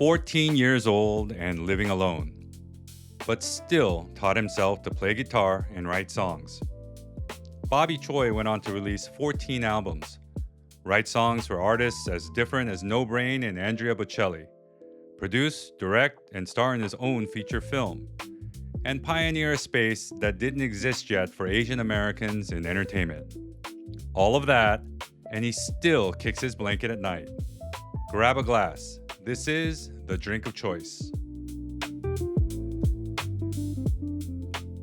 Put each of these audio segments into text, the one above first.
14 years old and living alone, but still taught himself to play guitar and write songs. Bobby Choi went on to release 14 albums, write songs for artists as different as No Brain and Andrea Bocelli, produce, direct, and star in his own feature film, and pioneer a space that didn't exist yet for Asian Americans in entertainment. All of that, and he still kicks his blanket at night. Grab a glass. This is the drink of choice.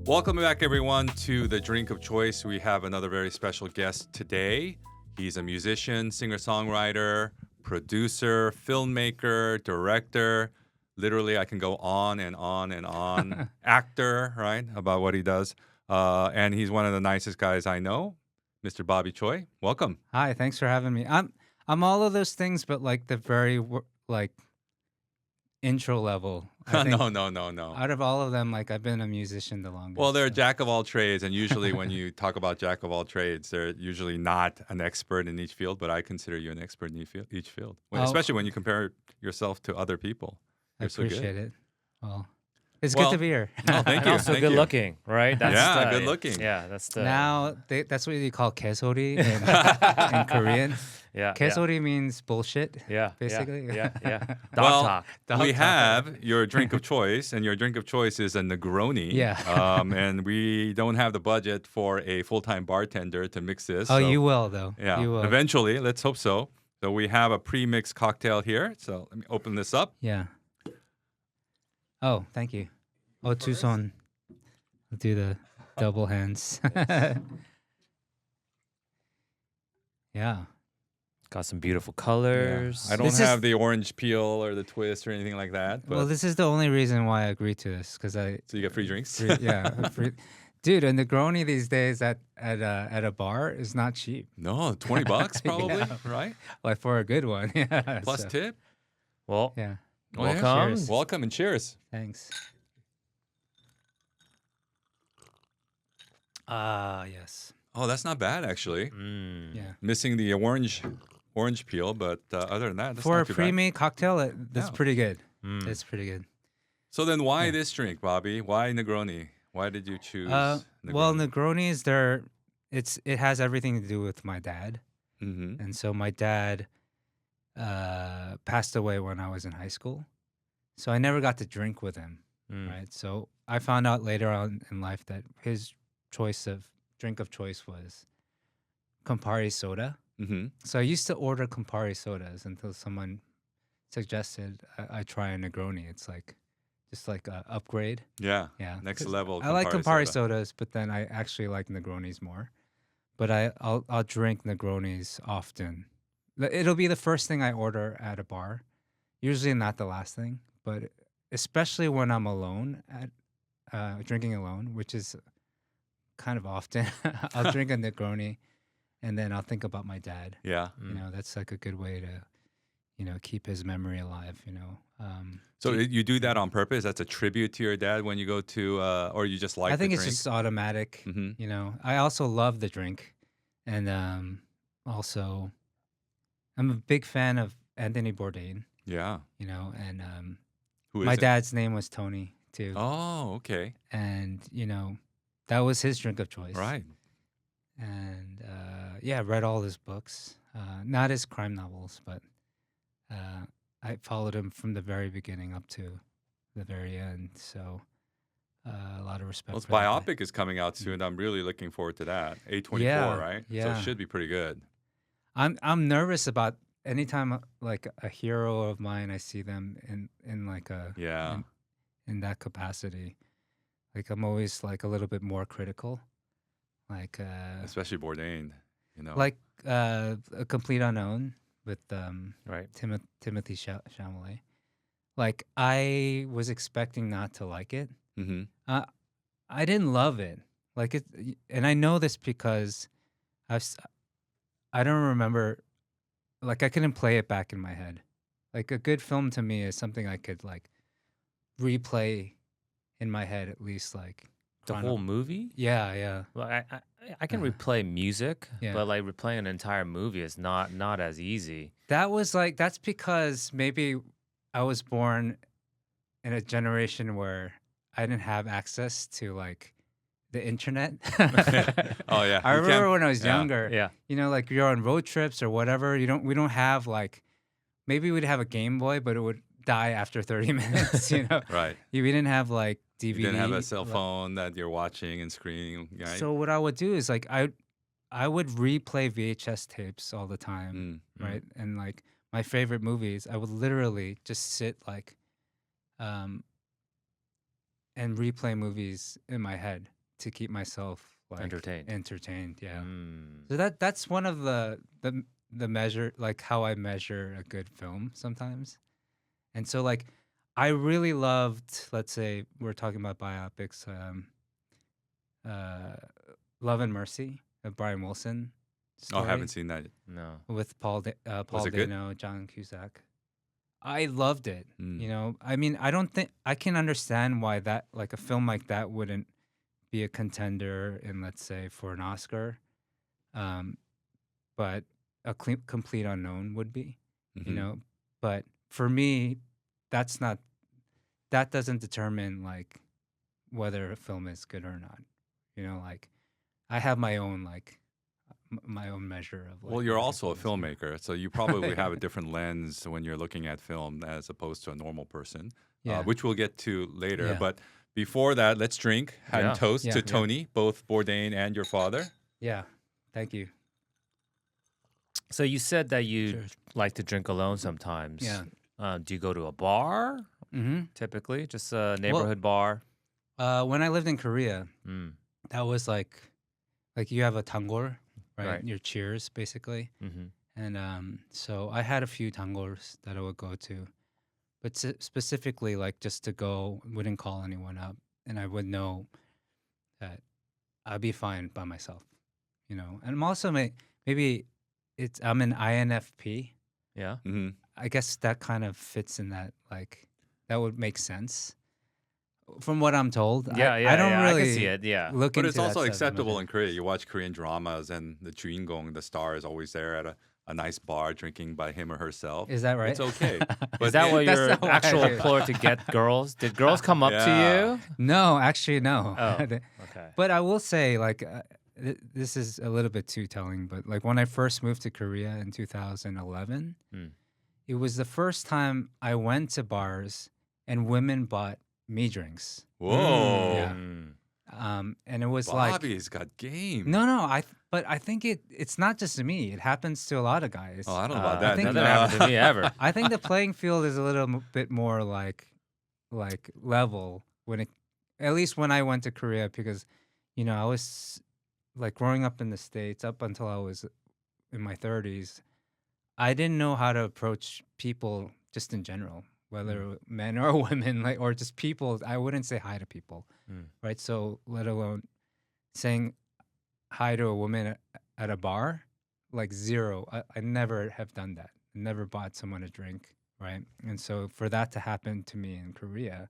Welcome back, everyone, to the drink of choice. We have another very special guest today. He's a musician, singer-songwriter, producer, filmmaker, director. Literally, I can go on and on and on. Actor, right, about what he does. And he's one of the nicest guys I know, Mr. Bobby Choi. Welcome. Hi, thanks for having me. I'm all of those things, but like the very intro level. I think No. Out of all of them, like I've been a musician the longest. Well, they're a jack of all trades, and usually when you talk about jack of all trades, they're usually not an expert in each field, but I consider you an expert in each field, especially when you compare yourself to other people. I You're so appreciate good. it. Well, it's good to be here. Oh, thank you. Also Thank good you. looking, right? Yeah, good looking. Yeah, that's the Now that's what you call kesori in Korean. yeah. Kesori means bullshit. Yeah, basically. Yeah. Dog Well, talk. we have your drink of choice, and your drink of choice is a Negroni. Yeah. And we don't have the budget for a full-time bartender to mix this. Oh, so, you will though. Yeah, You will. eventually. Let's hope so. So we have a pre-mixed cocktail here. So let me open this up. Yeah. Oh, thank you. Oh, Tucson. We'll do the double hands. Yeah. Got some beautiful colors. I don't This have is- the orange peel or the twist or anything like that. But Well, this is the only reason why I agreed to this because so you get free drinks. Dude, a Negroni these days at a bar is not cheap. No, $20 probably, Yeah. right? Like for a good one, yeah. Plus so, tip. Well, yeah. Oh, yeah. welcome. Cheers. Welcome and cheers. Thanks. Yes. Oh, that's not bad actually. Yeah. Missing the orange peel, but other than that, that's For not a too bad. pre-made cocktail, that's Yeah. pretty good. Mm. It's pretty good. So then, why this drink, Bobby? Why Negroni? Why did you choose? Well, Negronis, it has everything to do with my dad, Mm-hmm. and so my dad passed away when I was in high school, so I never got to drink with him. Mm. Right. So I found out later on in life that his drink of choice was Campari soda. Mm-hmm. So I used to order Campari sodas until someone suggested I try a Negroni. It's like just like a upgrade. Yeah. Yeah. Next 'Cause level. I like Campari soda. sodas, but then I actually like Negronis more. But I'll drink Negronis often. It'll be the first thing I order at a bar. Usually not the last thing, but especially when I'm alone at drinking alone, which is kind of often. I'll drink a Negroni, and then I'll think about my dad. Yeah. You know, that's like a good way to, keep his memory alive. So you do that on purpose? That's a tribute to your dad when you go to, or you just like? I think the it's drink? just automatic. Mhm. I also love the drink, and also, I'm a big fan of Anthony Bourdain. Yeah. And Who is my it? dad's name was Tony too, Oh, okay. and that was his drink of choice. Right. And yeah, read all his books, not his crime novels, but I followed him from the very beginning up to the very end. So a lot of respect. Well, his for that guy. biopic is coming out soon. I'm really looking forward to that. A24, Yeah, right? So yeah. it should be pretty good. I'm nervous about anytime like a hero of mine I see them in like a Yeah. in that capacity. Like I'm always like a little bit more critical. Like Especially Bourdain, like a Complete Unknown with Right. Timothy Chalamet. Like I was expecting not to like it. Mm-hmm. I didn't love it. Like it, and I know this because I don't remember. Like I couldn't play it back in my head. Like a good film to me is something I could like replay in my head at least like The whole movie? Yeah. Well, I can replay music, Yeah. but like replaying an entire movie is not as easy. That's because maybe I was born in a generation where I didn't have access to like the internet. Oh yeah, I you remember can't- when I was yeah. younger, Yeah. you know, like you're on road trips or whatever. We don't have like, maybe we'd have a Game Boy, but it would die after 30 minutes, you know? Right. We didn't have like DVD. You didn't have a cell like- phone that you're watching and screening, right? So what I would do is like, I would replay VHS tapes all the time, right? And like my favorite movies, I would literally just sit like, and replay movies in my head to keep myself like Entertained. Yeah. Mm. So that's one of the measure, like how I measure a good film sometimes. And so like I really loved, let's say we're talking about biopics, Love and Mercy of Brian Wilson. Oh, I Story haven't seen that. No. with Paul it good? Dano, John Cusack. I loved it. Mm. You know, I mean, I don't think I can understand why that, like a film like that, wouldn't be a contender in, let's say, for an Oscar. But a complete unknown would be, you Mhm. know. But for me, that doesn't determine like whether a film is good or not. You know, like I have my own like my own measure of. Like, Well, you're what also a film is good. filmmaker, so you probably have a different lens when you're looking at film as opposed to a normal person, Yeah. which we'll get to later. Yeah. But before that, let's drink and Yeah. toast Yeah. to Yeah. Tony, both Bourdain and your father. Yeah. Thank you. So you said that you Cheers. like to drink alone sometimes. Yeah. Do you go to a bar Mm-hmm. typically? Just a neighborhood bar? When I lived in Korea, Mm. that was like you have a tanggol, right? Right. Your cheers, basically. Mm-hmm. And so I had a few tanggors that I would go to, but specifically like just to go, wouldn't call anyone up, and I would know that I'd be fine by myself, you know. And I'm also maybe I'm an INFP. Yeah. Hmm. I guess that kind of fits in that, like that would make sense from what I'm told. Yeah, I don't yeah, really I can see it. Yeah. look But into it's that also stuff acceptable much. in Korea. You watch Korean dramas, and the 주인공, the star, is always there at a nice bar drinking by him or herself. Is that right? It's okay. Is that what That's your not what I actual do. ploy to get girls? Did girls come up Yeah. to you? No, actually, no. Oh, okay. But I will say, like, this is a little bit too telling, but like when I first moved to Korea in 2011, Mm. it was the first time I went to bars and women bought me drinks. Whoa. Yeah. Mm. And it was like, Bobby's got game. no, but I think it's not just me. It happens to a lot of guys. Oh, I don't know about that. I think That didn't happen to me ever. I think the playing field is a little bit more like level when it, at least when I went to Korea, because you know I was like growing up in the States up until I was in my 30s. I didn't know how to approach people just in general, whether men or women, like or just people. I wouldn't say hi to people, right? So let alone saying hi to a woman at a bar, like zero. I never have done that. Never bought someone a drink, right? And so for that to happen to me in Korea,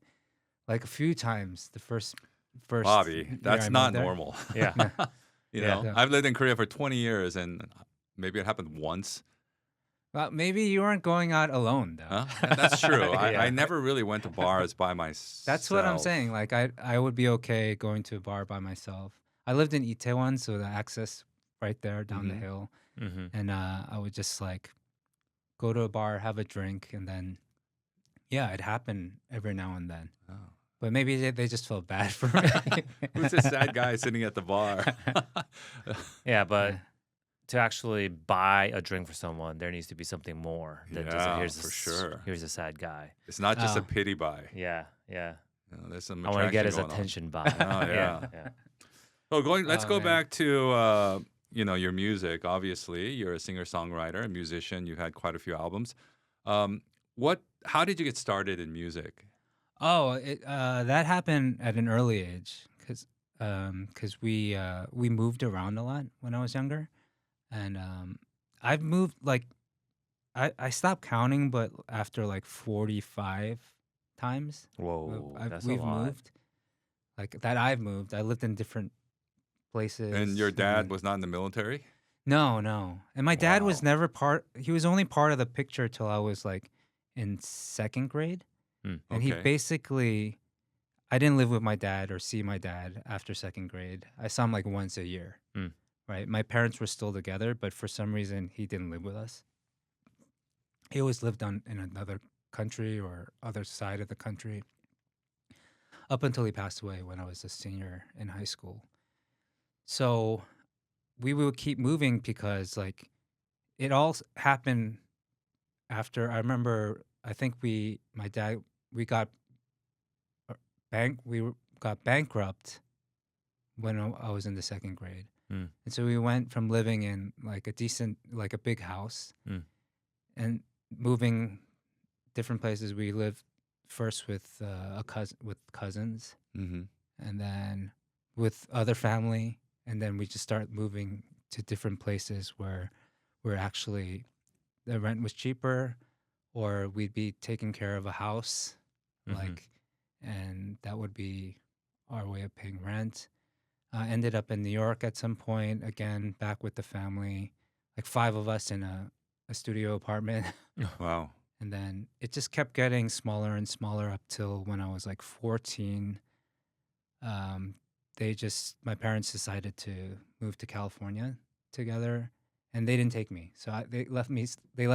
like a few times, the first Bobby, year that's I not moved there. normal. Yeah. You Yeah. know, I've lived in Korea for 20 years, and maybe it happened once. Well, maybe you weren't going out alone though. Huh? Yeah, that's true. Yeah. I never really went to bars by myself. That's what I'm saying. Like I would be okay going to a bar by myself. I lived in Itaewon, so the access right there down the Mhm. hill, Mm-hmm. and I would just like go to a bar, have a drink, and then yeah, it happened every now and then. Oh. But maybe they just felt bad for me. Who's this sad guy sitting at the bar? Yeah, but to actually buy a drink for someone, there needs to be something more than just Yeah, here's for this, sure. here's a sad guy. It's not just a Oh. pity buy. Yeah, yeah. You know, there's some I want to get attraction his going on. attention buy. Oh, yeah. yeah. So let's Oh, go man. back to your music. Obviously, you're a singer-songwriter, a musician. You've had quite a few albums. How did you get started in music? Oh, that happened at an early age because we moved around a lot when I was younger, and I've moved like I stopped counting, but after like 45 times Whoa, that's we've a lot. moved, like that I've moved. I lived in different places. And your dad then- was not in the military? no, and my dad was Wow. never part. He was only part of the picture till I was like in second grade. Mm. And he Okay. basically, I didn't live with my dad or see my dad after second grade. I saw him like once a year, Mm. right? My parents were still together, but for some reason, he didn't live with us. He always lived in another country or other side of the country up until he passed away when I was a senior in high school. So we would keep moving because like it all happened after. I remember, I think my dad, we got got bankrupt when I was in the second grade. Mm. And so we went from living in like a big house Mm. and moving different places. We lived first with cousins, Mm-hmm. and then with other family, and then we just start moving to different places where we're actually the rent was cheaper, or we'd be taking care of a house, Mhm. like, and that would be our way of paying rent. Ended up in New York at some point, again, back with the family, like 5 of us in a studio apartment. Wow. And then it just kept getting smaller and smaller up till when I was like 14. My parents decided to move to California together, and they didn't take me. So they let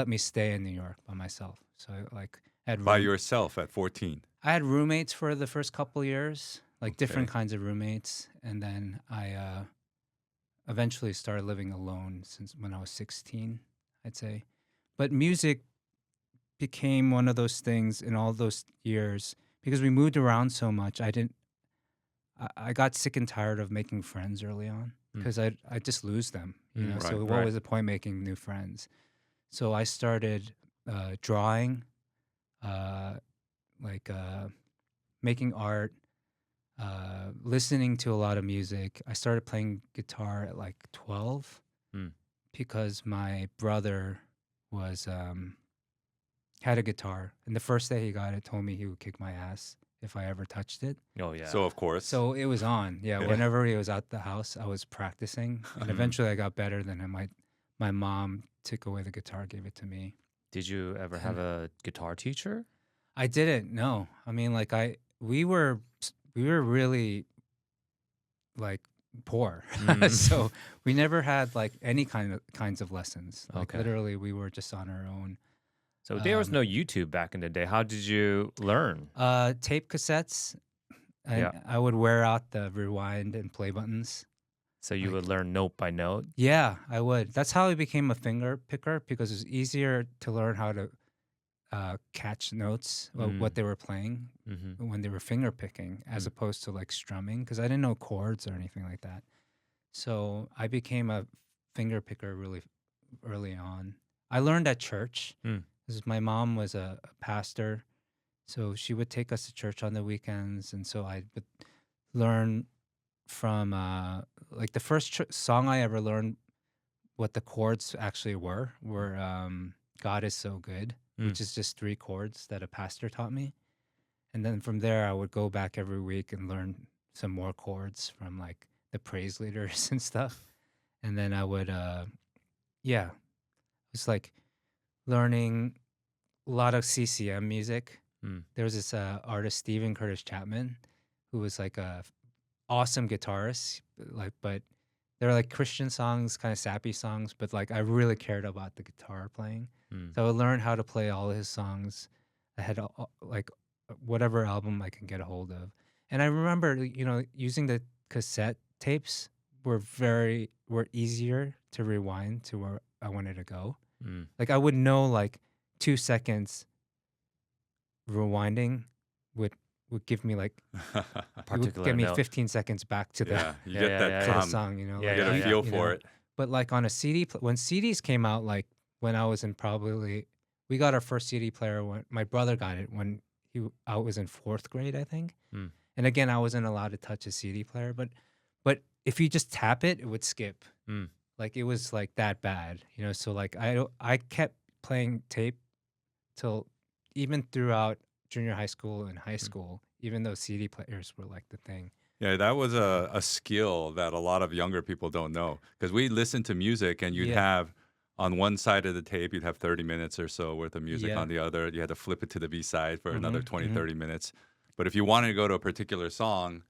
me stay in New York by myself. So I had By yourself at 14. I had roommates for the first couple years, like different Okay. kinds of roommates, and then I eventually started living alone since when I was 16, I'd say. But music became one of those things in all those years because we moved around so much. I got sick and tired of making friends early on Mm. because I just lose them, you know. Mm, So right, what right. was the point making new friends? So I started drawing, uh, like making art, listening to a lot of music. I started playing guitar at like 12 Mm. because my brother was had a guitar, and the first day he got it, told me he would kick my ass if I ever touched it. Oh yeah. So, of course. So it was on. Yeah, Yeah. whenever he was at the house, I was practicing, and Mhm. eventually I got better. Then my mom took away the guitar, gave it to me. Did you ever have a guitar teacher? I didn't. No, I mean, like we were really like poor, Mm. so we never had like any kinds of lessons. Like Okay. literally, we were just on our own. So there was no YouTube back in the day. How did you learn? Tape cassettes. And Yeah. I would wear out the rewind and play buttons. So you Like- would learn note by note. Yeah, I would. That's how I became a finger picker because it's easier to learn how to catch notes of what they were playing Mm-hmm. when they were finger picking as opposed to like strumming because I didn't know chords or anything like that. So I became a finger picker really early on. I learned at church Mm. because my mom was a pastor. So she would take us to church on the weekends. And so I would learn from like the first song I ever learned what the chords actually were God is So Good, which is just 3 chords that a pastor taught me. And then from there, I would go back every week and learn some more chords from like the praise leaders and stuff. And then I would, it's like learning a lot of CCM music. Mm. There was this artist, Stephen Curtis Chapman, who was like a awesome guitarist, but they're like Christian songs, kind of sappy songs, but like I really cared about the guitar playing. Mm. So I would learn how to play all his songs. I had like whatever album I can get a hold of. And I remember, using the cassette tapes were easier to rewind to where I wanted to go. Mm. Like I would know like 2 seconds rewinding would give me like it would Particular give me note. 15 seconds back to the Yeah, you Yeah, get yeah, that yeah, to the calm. song, Yeah, You like, get a yeah, feel you for know. it. But like on a CD, when CDs came out, like when I was in we got our first CD player when my brother got it when I was in 4th grade, I think. Mm. And again, I wasn't allowed to touch a CD player, but if you just tap it, it would skip. Mm. Like it was like that bad, So like I kept playing tape till even throughout junior high school and high school, even though CD players were like the thing. Yeah, that was a skill that a lot of younger people don't know because we listened to music and you'd Yeah. have on one side of the tape, you'd have 30 minutes or so worth of music. Yeah. On the other, you had to flip it to the B side for another 20, mhm. 30 minutes. But if you wanted to go to a particular song,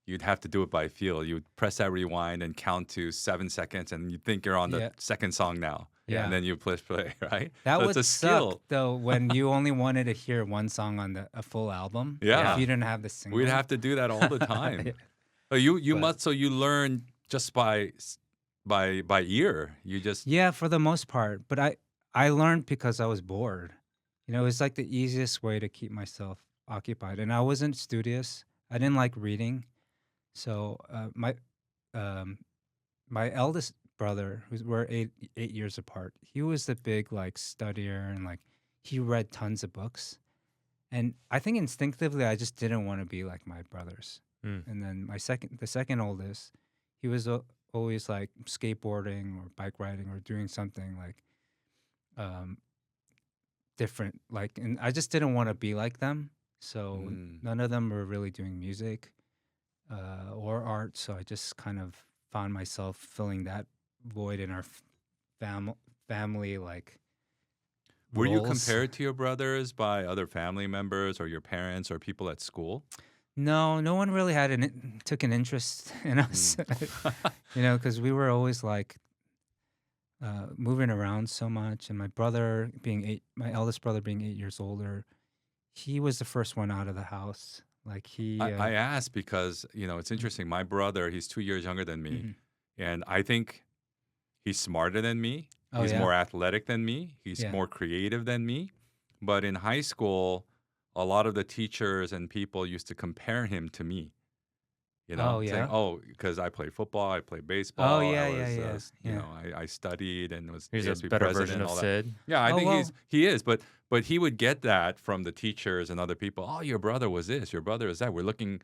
you'd have to do it by feel. You would press that rewind and count to 7 seconds, and you think you're on the Yeah. second song now. Yeah. And then you push play, right? That So would it's a skill. suck though when you only wanted to hear one song on a full album. Yeah. If you didn't have the single. We'd have to do that all the time. Yeah. So you But- must, so you learn just by ear. You just Yeah, for the most part. But I learned because I was bored. You know, it was like the easiest way to keep myself occupied. And I wasn't studious. I didn't like reading. So my eldest brother, we're 8 years apart, he was the big like studier and like he read tons of books. And I think instinctively I just didn't want to be like my brothers. Mm. And then the second oldest, he was always like skateboarding or bike riding or doing something like different. Like, and I just didn't want to be like them. So none of them were really doing music or art. So I just kind of found myself filling that void in our family. Like, were you roles. compared to your brothers by other family members or your parents or people at school? No one really took an interest in us, you know, because we were always like moving around so much. And my eldest brother being 8 years older, he was the first one out of the house. Like I asked because, you know, it's interesting. My brother, he's 2 years younger than me. Mhm. And I think he's smarter than me. Oh, He's yeah? more athletic than me. He's Yeah. more creative than me. But in high school, a lot of the teachers and people used to compare him to me. You know, Oh, saying, yeah? "Oh, because I played football, I played baseball, yeah, I yeah, was, yeah, you yeah. know, I studied and was He's a ASB better president version and of all that." Sid. Yeah, I Oh, think well. he is, but he would get that from the teachers and other people. Oh, your brother was this, your brother is that. We're looking,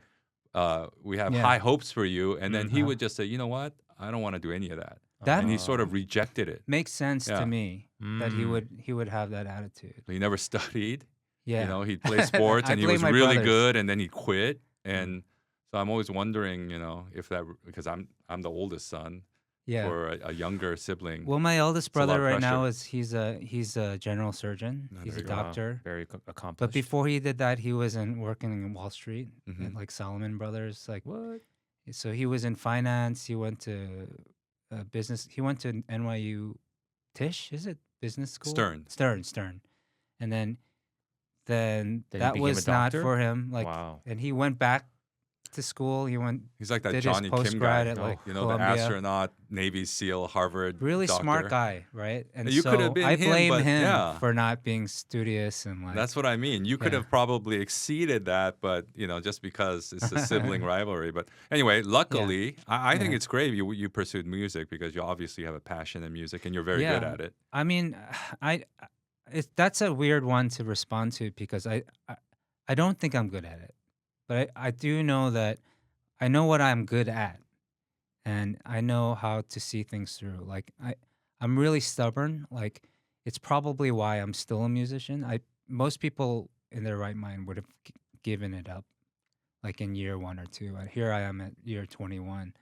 we have Yeah. high hopes for you, and then he Uh-huh. would just say, you know what, I don't want to do any of that, That and he sort of rejected it. makes sense Yeah. to me that Mm. he would have that attitude. He never studied. Yeah. You know, he'd play sports I and he blame was my really brothers. good, and then he quit. And so I'm always wondering, you know, if that because I'm the oldest son Yeah. for a younger sibling. Well, my eldest It's a lot brother of right now pressure. he's a general surgeon. Oh, He's there a you go. doctor. Very But accomplished. before he did that, he was working in Wall Street at Mhm. like Salomon Brothers. Like, What? so he was in finance. He went to business. He went to NYU Tisch. Is it business school? Stern. And then Then he that became a was not doctor? for him. Like, Wow. and he went back to school. He went He's like that did his Johnny Kim postgrad guy, at, like, you know, Columbia. the astronaut, Navy SEAL, Harvard really doctor. smart guy, right? And You could have so been I him, blame but him yeah. for not being studious and like. That's what I mean. You could Yeah. have probably exceeded that, but you know, just because it's a sibling rivalry. But anyway, luckily, I think Yeah. it's great you pursued music because you obviously have a passion in music and you're very good Yeah. at it. I mean, that's a weird one to respond to because I don't think I'm good at it, but I do know that I know what I'm good at, and I know how to see things through. Like I'm really stubborn. Like it's probably why I'm still a musician. Most people in their right mind would have given it up, like in year 1 or 2. And here I am at year 21,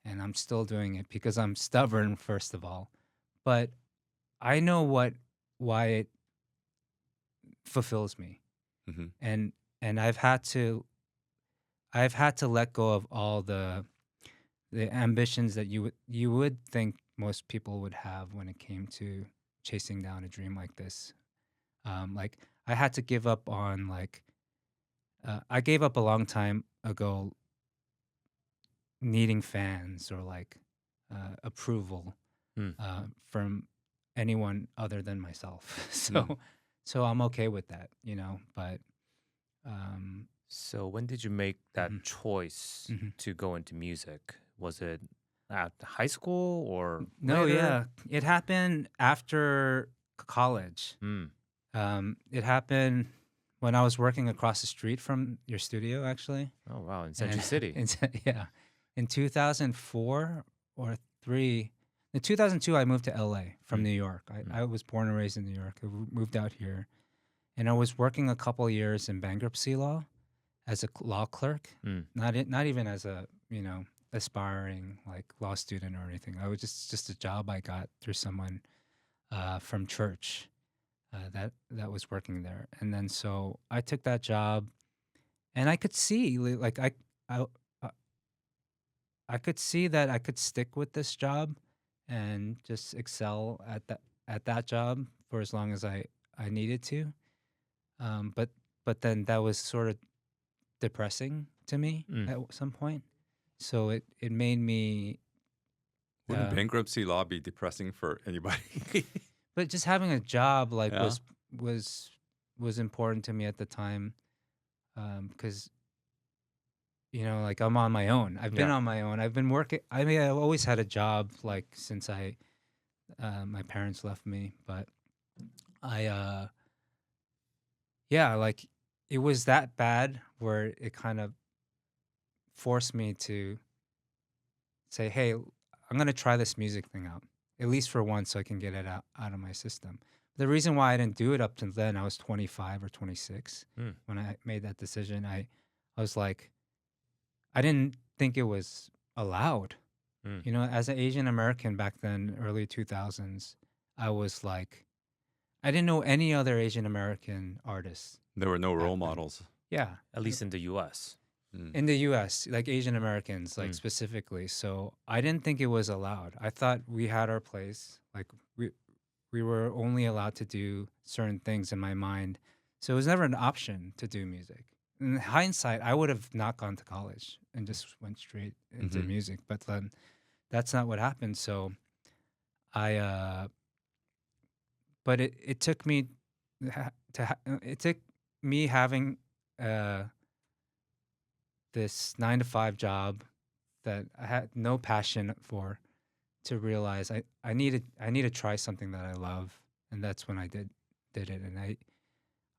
and I'm still doing it because I'm stubborn, first of all. But I know why it fulfills me, hmm and I've had to let go of all the ambitions that you would think most people would have when it came to chasing down a dream like this. Like I had to give up on like I gave up a long time ago needing fans or like approval Hmm. from anyone other than myself. So I'm okay with that, you know. But So when did you make that Mhm. choice Mhm. to go into music? Was it at high school or no, later? yeah, it happened after college. Mm. It happened when I was working across the street from your studio, actually. Oh wow, in Century And- City. yeah, in 2004 or 3. In 2002, I moved to LA from Mm. New York. Mm. I was born and raised in New York. I moved out here, and I was working a couple years in bankruptcy law as a law clerk. Mm. Not even as a aspiring like law student or anything. I was just a job I got through someone from church that was working there, and then so I took that job, and I could see like I I could see that I could stick with this job and just excel at that job for as long as I needed to. But then that was sort of depressing to me Mm. at some point. So it made me. Wouldn't Uh, bankruptcy law be depressing for anybody? but just having a job like Yeah. was important to me at the time, because like I'm on my own. I've been Yeah. on my own. I've been working. I mean, I've always had a job like since my parents left me, but I yeah, like it was that bad where it kind of forced me to say, "Hey, I'm gonna try this music thing out, at least for once, so I can get it out of my system." The reason why I didn't do it up till then, I was 25 or 26 Mm. when I made that decision. I was like, I didn't think it was allowed. Mm. As an Asian American back then, early 2000s, I was like, I didn't know any other Asian American artists. There were no role Back then. models. Yeah, At least in the U.S. Mm. in the U.S., like Asian Americans, like Mm. specifically. So I didn't think it was allowed. I thought we had our place. Like we were only allowed to do certain things in my mind. So it was never an option to do music. In hindsight, I would have not gone to college and just went straight into Mhm. music. But then that's not what happened. So I but it took me it took me having uh this 9 to 5 job that I had no passion for to realize I need to try something that I love, and that's when I did it. And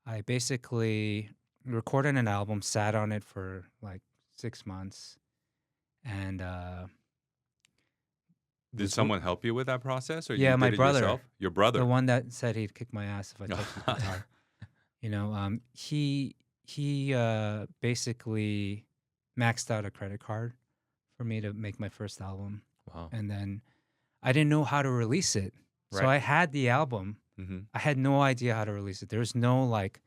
I basically recorded an album, sat on it for like 6 months, and Did was someone help you with that process, or yeah, you my did it brother, yourself? Your the brother. one that said he'd kick my ass if I touched the guitar. He basically maxed out a credit card for me to make my first album, Wow. and then I didn't know how to release it. So Right. I had the album. Mm-hmm. I had no idea how to release it. There was no like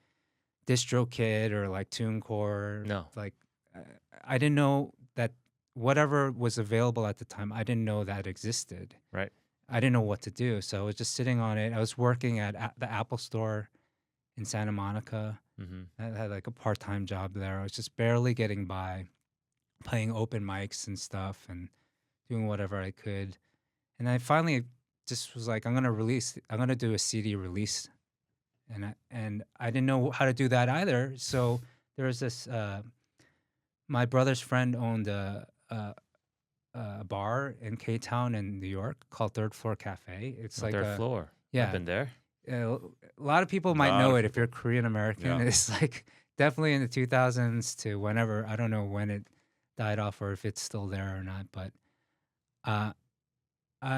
DistroKid or like TuneCore. No. Like uh, I didn't know that whatever was available at the time, I didn't know that existed. Right. I didn't know what to do. So I was just sitting on it. I was working at the Apple store in Santa Monica. Mm-hmm. I had like a part-time job there. I was just barely getting by, playing open mics and stuff and doing whatever I could. And I finally just was like, I'm gonna do a CD release. And I didn't know how to do that either. So there was this my brother's friend owned a bar in K Town in New York called Third Floor Cafe. It's The like third floor. yeah. I've been there. A lot of people might Lot know of it if people. you're Korean American. Yeah. It's like definitely in the 2000s to whenever. I don't know when it died off or if it's still there or not. But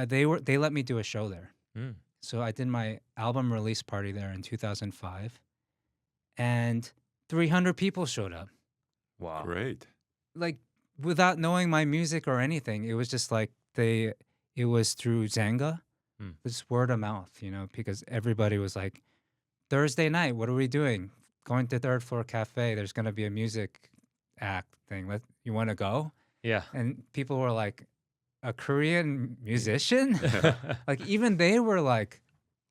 they let me do a show there. Mm. So I did my album release party there in 2005, and 300 people showed up. Wow. Great. Like without knowing my music or anything. It was just like it was through Zanga. Mm. Just word of mouth, because everybody was like, Thursday night, what are we doing? Going to Third Floor Cafe. There's going to be a music act thing. You want to go? Yeah. And people were like, a Korean musician? Like even they were like,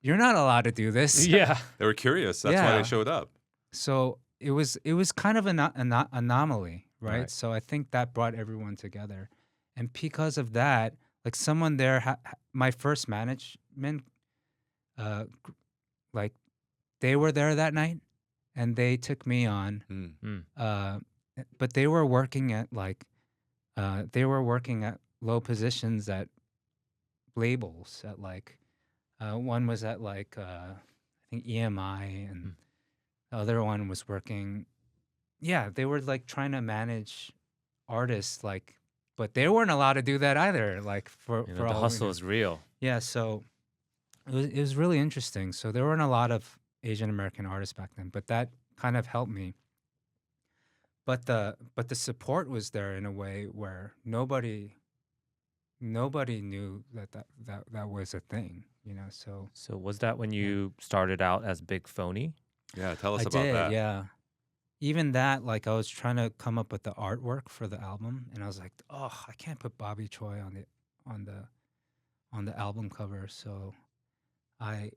you're not allowed to do this. Yeah. They were curious. That's why Yeah. they showed up. So it was kind of an anomaly, right? Right. So I think that brought everyone together. And because of that, like someone there, my first management, like they were there that night and they took me on. Mm. Mm. But they were working at low positions at labels at like, one was at like, I think EMI, and the other one was working. Yeah, they were like trying to manage artists, like, but they weren't allowed to do that either. Like for The all we hustle knew. is real. Yeah, so it was really interesting. So there weren't a lot of Asian American artists back then, but that kind of helped me. But the support was there in a way where nobody nobody knew that was a thing, you know. So So was that when yeah, you started out as Big Phony? Yeah, tell I us about did. that. Yeah, even that, like I was trying to come up with the artwork for the album, and I was like, oh, I can't put Bobby Choi on the on the album cover, so I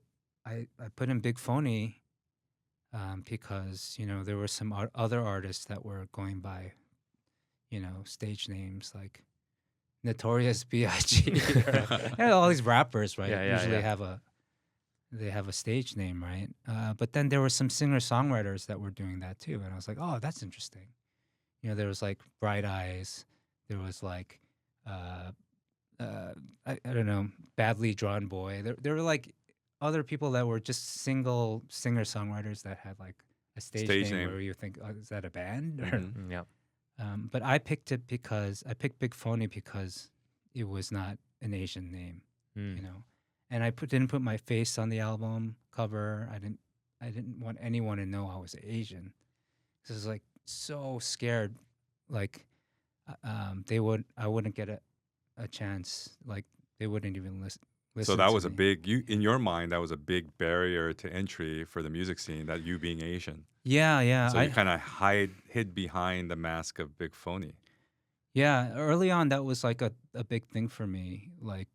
I put in Big Phony because you know there were some other artists that were going by stage names like Notorious B.I.G. or all these rappers, right? Yeah, yeah, Usually yeah. they have a stage name, right? But then there were some singer songwriters that were doing that too, and I was like, oh, that's interesting. You know, there was like Bright Eyes, there was like uh, uh, I don't know, Badly Drawn Boy. There were like other people that were just single singer songwriters that had like a stage Stage name name. where you think, oh, is that a band? Or Hmm. Yeah. but I picked it because I picked Big Phony because it was not an Asian name, you Mm. know. And I didn't put my face on the album cover. I didn't want anyone to know I was Asian. So I was like so scared, like I wouldn't get a chance, like they wouldn't even So listen that to was a me. big you in your mind. That was a big barrier to entry for the music scene. That you being Asian. Yeah, yeah, So you kind of hid behind the mask of Big Phony. yeah. Early on, that was like a big thing for me, like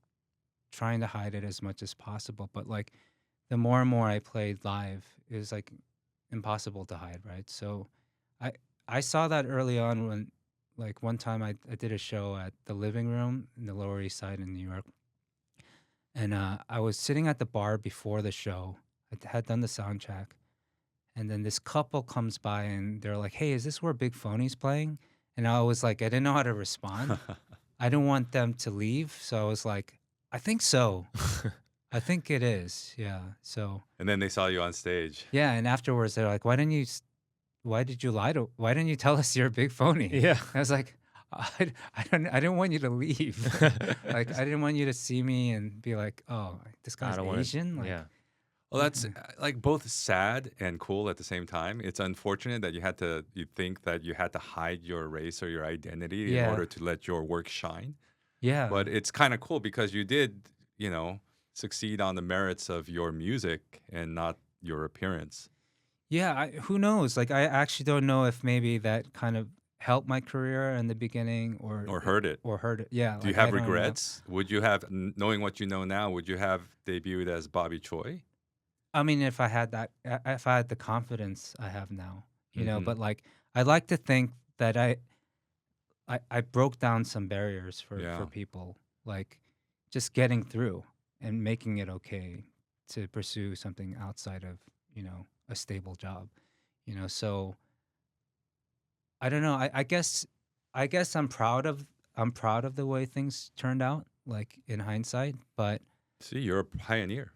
trying to hide it as much as possible. But like the more and more I played live, it was like impossible to hide, right? So I I saw that early on when like one time I did a show at the Living Room in the Lower East Side in New York, and I was sitting at the bar before the show. I had done the sound check, and then this couple comes by and they're like, "Hey, is this where Big Phony's playing?" And I was like, I didn't know how to respond. I didn't want them to leave, so I was like, "I think so. I think it is." Yeah. So And then they saw you on stage. yeah, and afterwards they're like, why did you lie to? Why didn't you tell us you're a Big Phony?" Yeah. I was like, I didn't want you to leave. Like I didn't want you to see me and be like, oh, this I guy's don't want Asian. to. Like, Yeah. Well, that's yeah, like both sad and cool at the same time. It's unfortunate that you think that you had to hide your race or your identity in yeah, order to let your work shine. yeah. But it's kind of cool because you did, succeed on the merits of your music and not your appearance. Yeah, who knows? Like, I actually don't know if maybe that kind of helped my career in the beginning Or hurt it. or hurt it. Yeah, Do you like I have don't know. regrets? Would you have, knowing what you know now, would you have debuted as Bobby Choi? I mean, if I had if I had the confidence I have now, Hmm. but like, I like to think that I broke down some barriers for Yeah. people, like just getting through and making it okay to pursue something outside of, a stable job, so I don't know. I guess I'm proud of the way things turned out, like in hindsight. But See, you're a pioneer.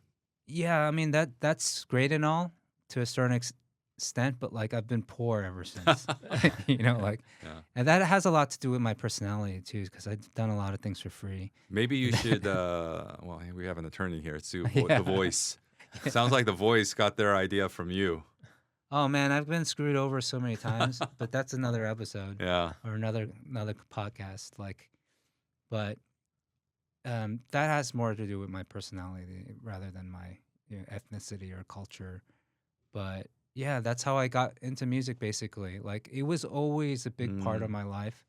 yeah, I mean that's great and all to a certain extent, but like I've been poor ever since. Like, Yeah. and that has a lot to do with my personality too, because I've done a lot of things for free. Maybe you should. Well, we have an attorney here. It's the Yeah. voice. Sounds like the voice got their idea from you. Oh man, I've been screwed over so many times, but that's another episode Yeah. or another podcast. Like, but that has more to do with my personality rather than my ethnicity or culture. But yeah, that's how I got into music. Basically, like it was always a big part of Mm. my life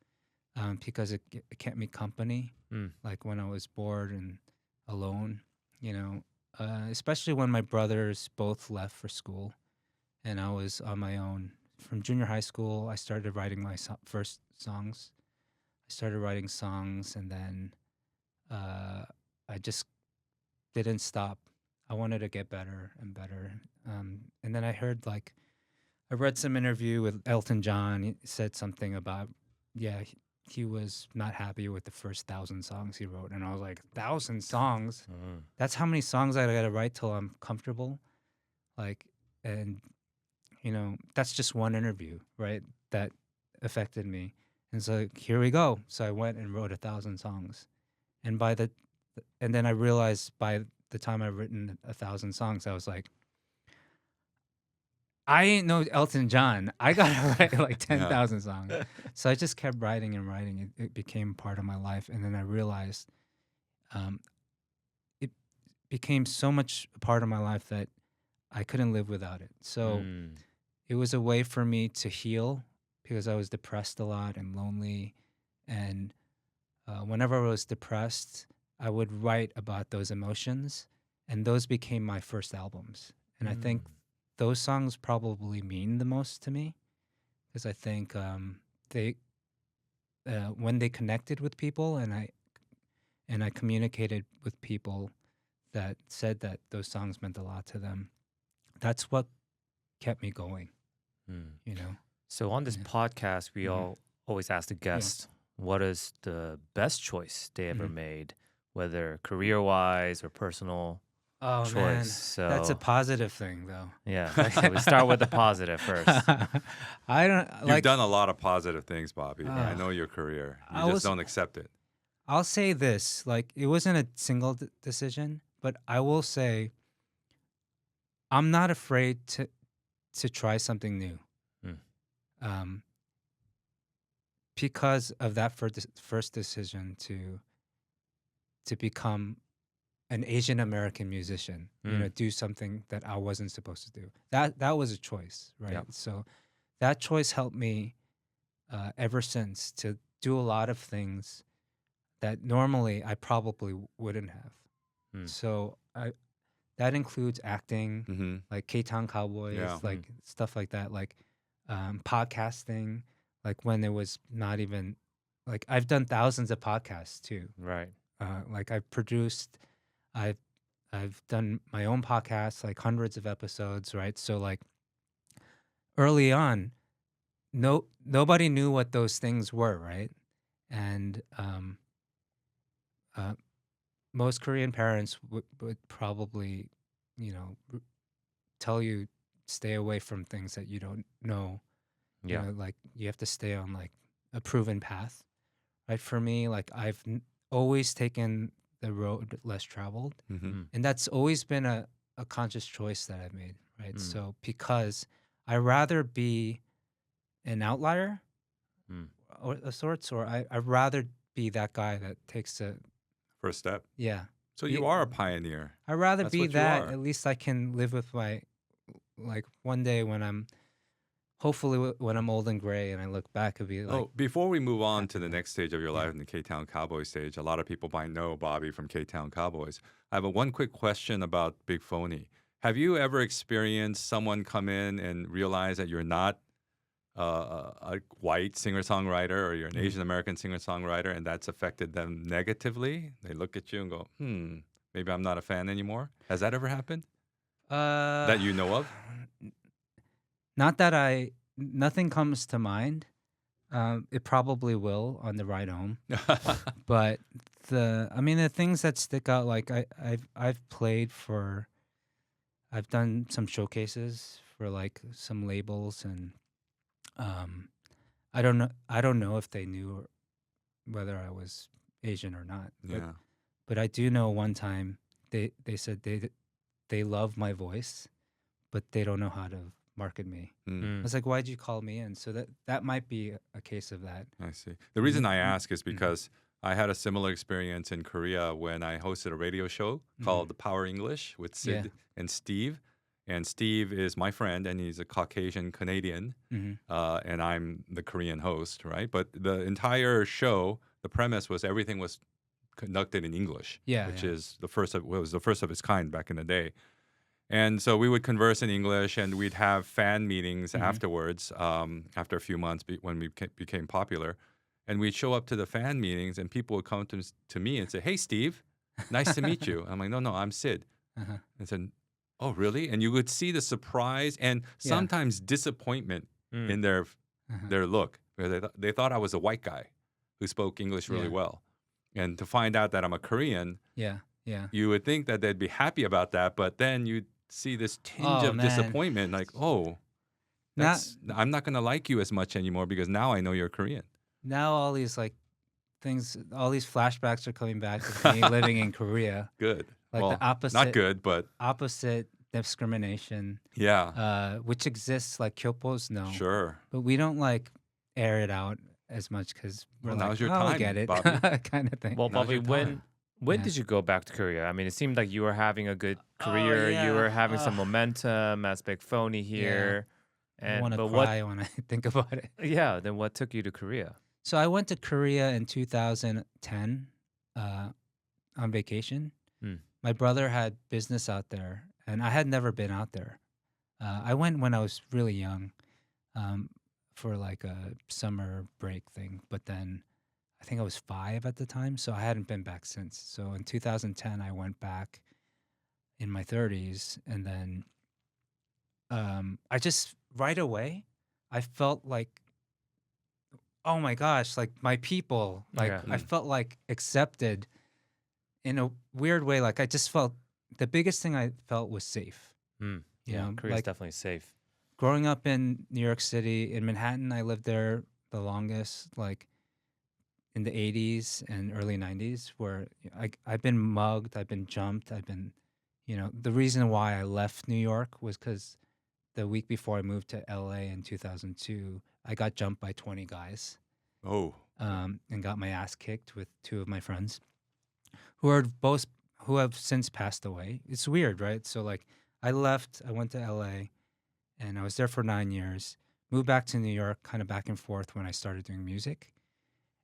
because it kept me company. Mm. Like when I was bored and alone, especially when my brothers both left for school and I was on my own. From junior high school, I started writing my first songs. I started writing songs, and then uh, I just didn't stop. I wanted to get better and better. And then I read some interview with Elton John. He said something about, yeah, he was not happy with the first 1,000 songs he wrote. And I was like, 1,000 songs? Mm. That's how many songs I got to write till I'm comfortable. Like, and that's just one interview, right? That affected me. And so here we go. So I went and wrote 1,000 songs. And and then I realized by the time I've written 1,000 songs, I was like, I ain't no Elton John. I gotta write like ten Yeah. thousand songs. So I just kept writing and writing. It became part of my life. And then I realized um, it became so much a part of my life that I couldn't live without it. So it was a way for me to heal because I was depressed a lot and lonely. And whenever I was depressed, I would write about those emotions, and those became my first albums. And I think those songs probably mean the most to me because I think they when they connected with people, and I communicated with people that said that those songs meant a lot to them. That's what kept me going. You know. So on this podcast, we all always ask the guests, what is the best choice they ever made, whether career-wise or personal Oh choice. man, So that's a positive thing though. yeah, so we start with the positive first. I don't You've like. done a lot of positive things, Bobby. I Uh, know your career. You I just was- don't accept it. I'll say this: like, it wasn't a single decision, but I will say, I'm not afraid to try something new. Mm. Because of that first decision to become an Asian American musician, you know, do something that I wasn't supposed to do. That was a choice, right? Yep. So that choice helped me ever since to do a lot of things that normally I probably wouldn't have. Mm. So that includes acting, Mm-hmm. like K-Town Cowboys, Yeah. like stuff like that, like podcasting, like when it was not even like I've done thousands of podcasts too. Right. Like I've produced, I've done my own podcasts, like hundreds of episodes, right? So like early on, nobody knew what those things were, right? And most Korean parents would probably, you know, tell you stay away from things that you don't know. You Yeah. know, like you have to stay on like a proven path, right? For me, like I've always taken the road less traveled, Mm-hmm. and that's always been a conscious choice that I've made, right? Mm. So because I rather be an outlier Mm. or of sorts, or I'd rather be that guy that takes a First step. yeah. So Be- you are a pioneer. I'd rather That's be what you that. are. At least I can live with my, like one day when I'm, hopefully when I'm old and gray and I look back, it'll be like, Oh, before we move on to happy the day. next stage of your life in the K-Town Cowboys stage, a lot of people might know Bobby from K-Town Cowboys. I have one quick question about Big Phony. Have you ever experienced someone come in and realize that you're not a white singer-songwriter or you're an Asian American singer-songwriter and that's affected them negatively? They look at you and go, maybe I'm not a fan anymore. Has that ever happened that you know of? Not that nothing comes to mind. It probably will on the ride home. But the things that stick out, like I've played for, I've done some showcases for like some labels, and I don't know if they knew whether I was Asian or not. Yeah. But I do know one time they said they love my voice, but they don't know how to market me. I was like, why'd you call me in? So that might be a case of that. I see. The reason I ask is because I had a similar experience in Korea when I hosted a radio show called The Power English with Sid and Steve. And Steve is my friend, and he's a Caucasian Canadian, and I'm the Korean host, right? But the entire show, the premise was everything was conducted in English, which is was the first of its kind back in the day. And so we would converse in English, and we'd have fan meetings afterwards, after a few months when we became popular. And we'd show up to the fan meetings, and people would come to me and say, "Hey, Steve, nice to meet you." I'm like, "No, I'm Sid." And said, "Oh, really?" And you would see the surprise and sometimes disappointment in their look. Where they thought I was a white guy who spoke English really well. And to find out that I'm a Korean, you would think that they'd be happy about that, but then you'd see this tinge of disappointment, like, I'm not going to like you as much anymore because now I know you're Korean. Now all these like things, all these flashbacks are coming back to me living in Korea. Good. Like well, the opposite. Not good, but opposite discrimination. Yeah. Which exists, like kyopos, no. Sure. But we don't like air it out as much because we're like, now's your oh, time, we get it, Bobby. kind of thing. Well, Now's Bobby, your time. When Yeah. did you go back to Korea? I mean, it seemed like you were having a good Oh, career. You were yeah. having some momentum as Big Phony here. I want to But cry when I think about it. then what took you to Korea? So I went to Korea in 2010 uh, on vacation. Mm. My brother had business out there, and I had never been out there. I went when I was really young um, for like a summer break thing, but then I think I was 5 at the time, so I hadn't been back since. So in 2010, I went back in my 30s, and then I just right away I felt like, oh my gosh, like my people, like Yeah. I felt like accepted in a weird way. Like I just felt the biggest thing I felt was safe. Mm. You Yeah, know, Korea's like definitely safe. growing up in New York City, in Manhattan, I lived there the longest, like in the 80s and early 90s, where I've been mugged, I've been jumped, I've been, the reason why I left New York was because the week before I moved to LA in 2002, I got jumped by 20 guys Oh. and got my ass kicked with 2 of my friends who have since passed away. It's weird, right? So like I left, I went to LA and I was there for 9 years, moved back to New York, kind of back and forth when I started doing music.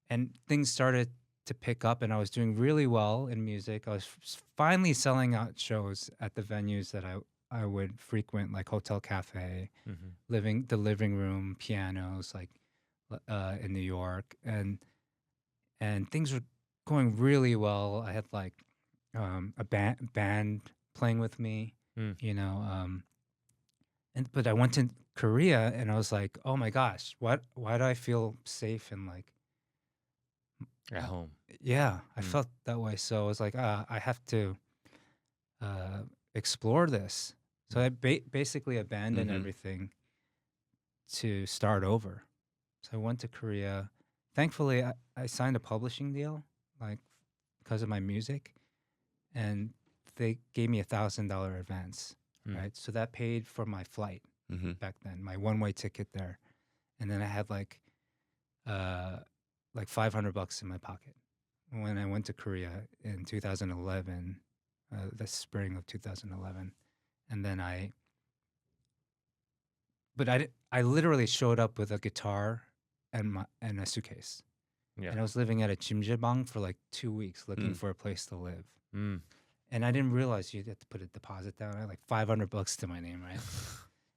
And things started to pick up and I was doing really well in music. I was finally selling out shows at the venues that I would frequent, like Hotel Cafe, Mm-hmm. the living room, pianos, like in New York, and things were going really well. I had like a band playing with me, Mm. but I went to Korea and I was like, oh my gosh, why do I feel safe and like At uh, home. yeah, I Mm. felt that way. So I was like, I have to uh, explore this. So I basically abandoned Mm-hmm. everything to start over. So I went to Korea. Thankfully, I signed a publishing deal, like because of my music, and they gave me $1,000 advance, Mm. right? So that paid for my flight Mm-hmm. back then, my one-way ticket there, and then I had like $500 in my pocket when I went to Korea in 2011, the spring of 2011, and then I literally showed up with a guitar and a suitcase. Yeah. And I was living at a jjimjilbang for like 2 weeks looking Mm. for a place to live. Mm. And I didn't realize you had to put a deposit down. I had like $500 to my name, right?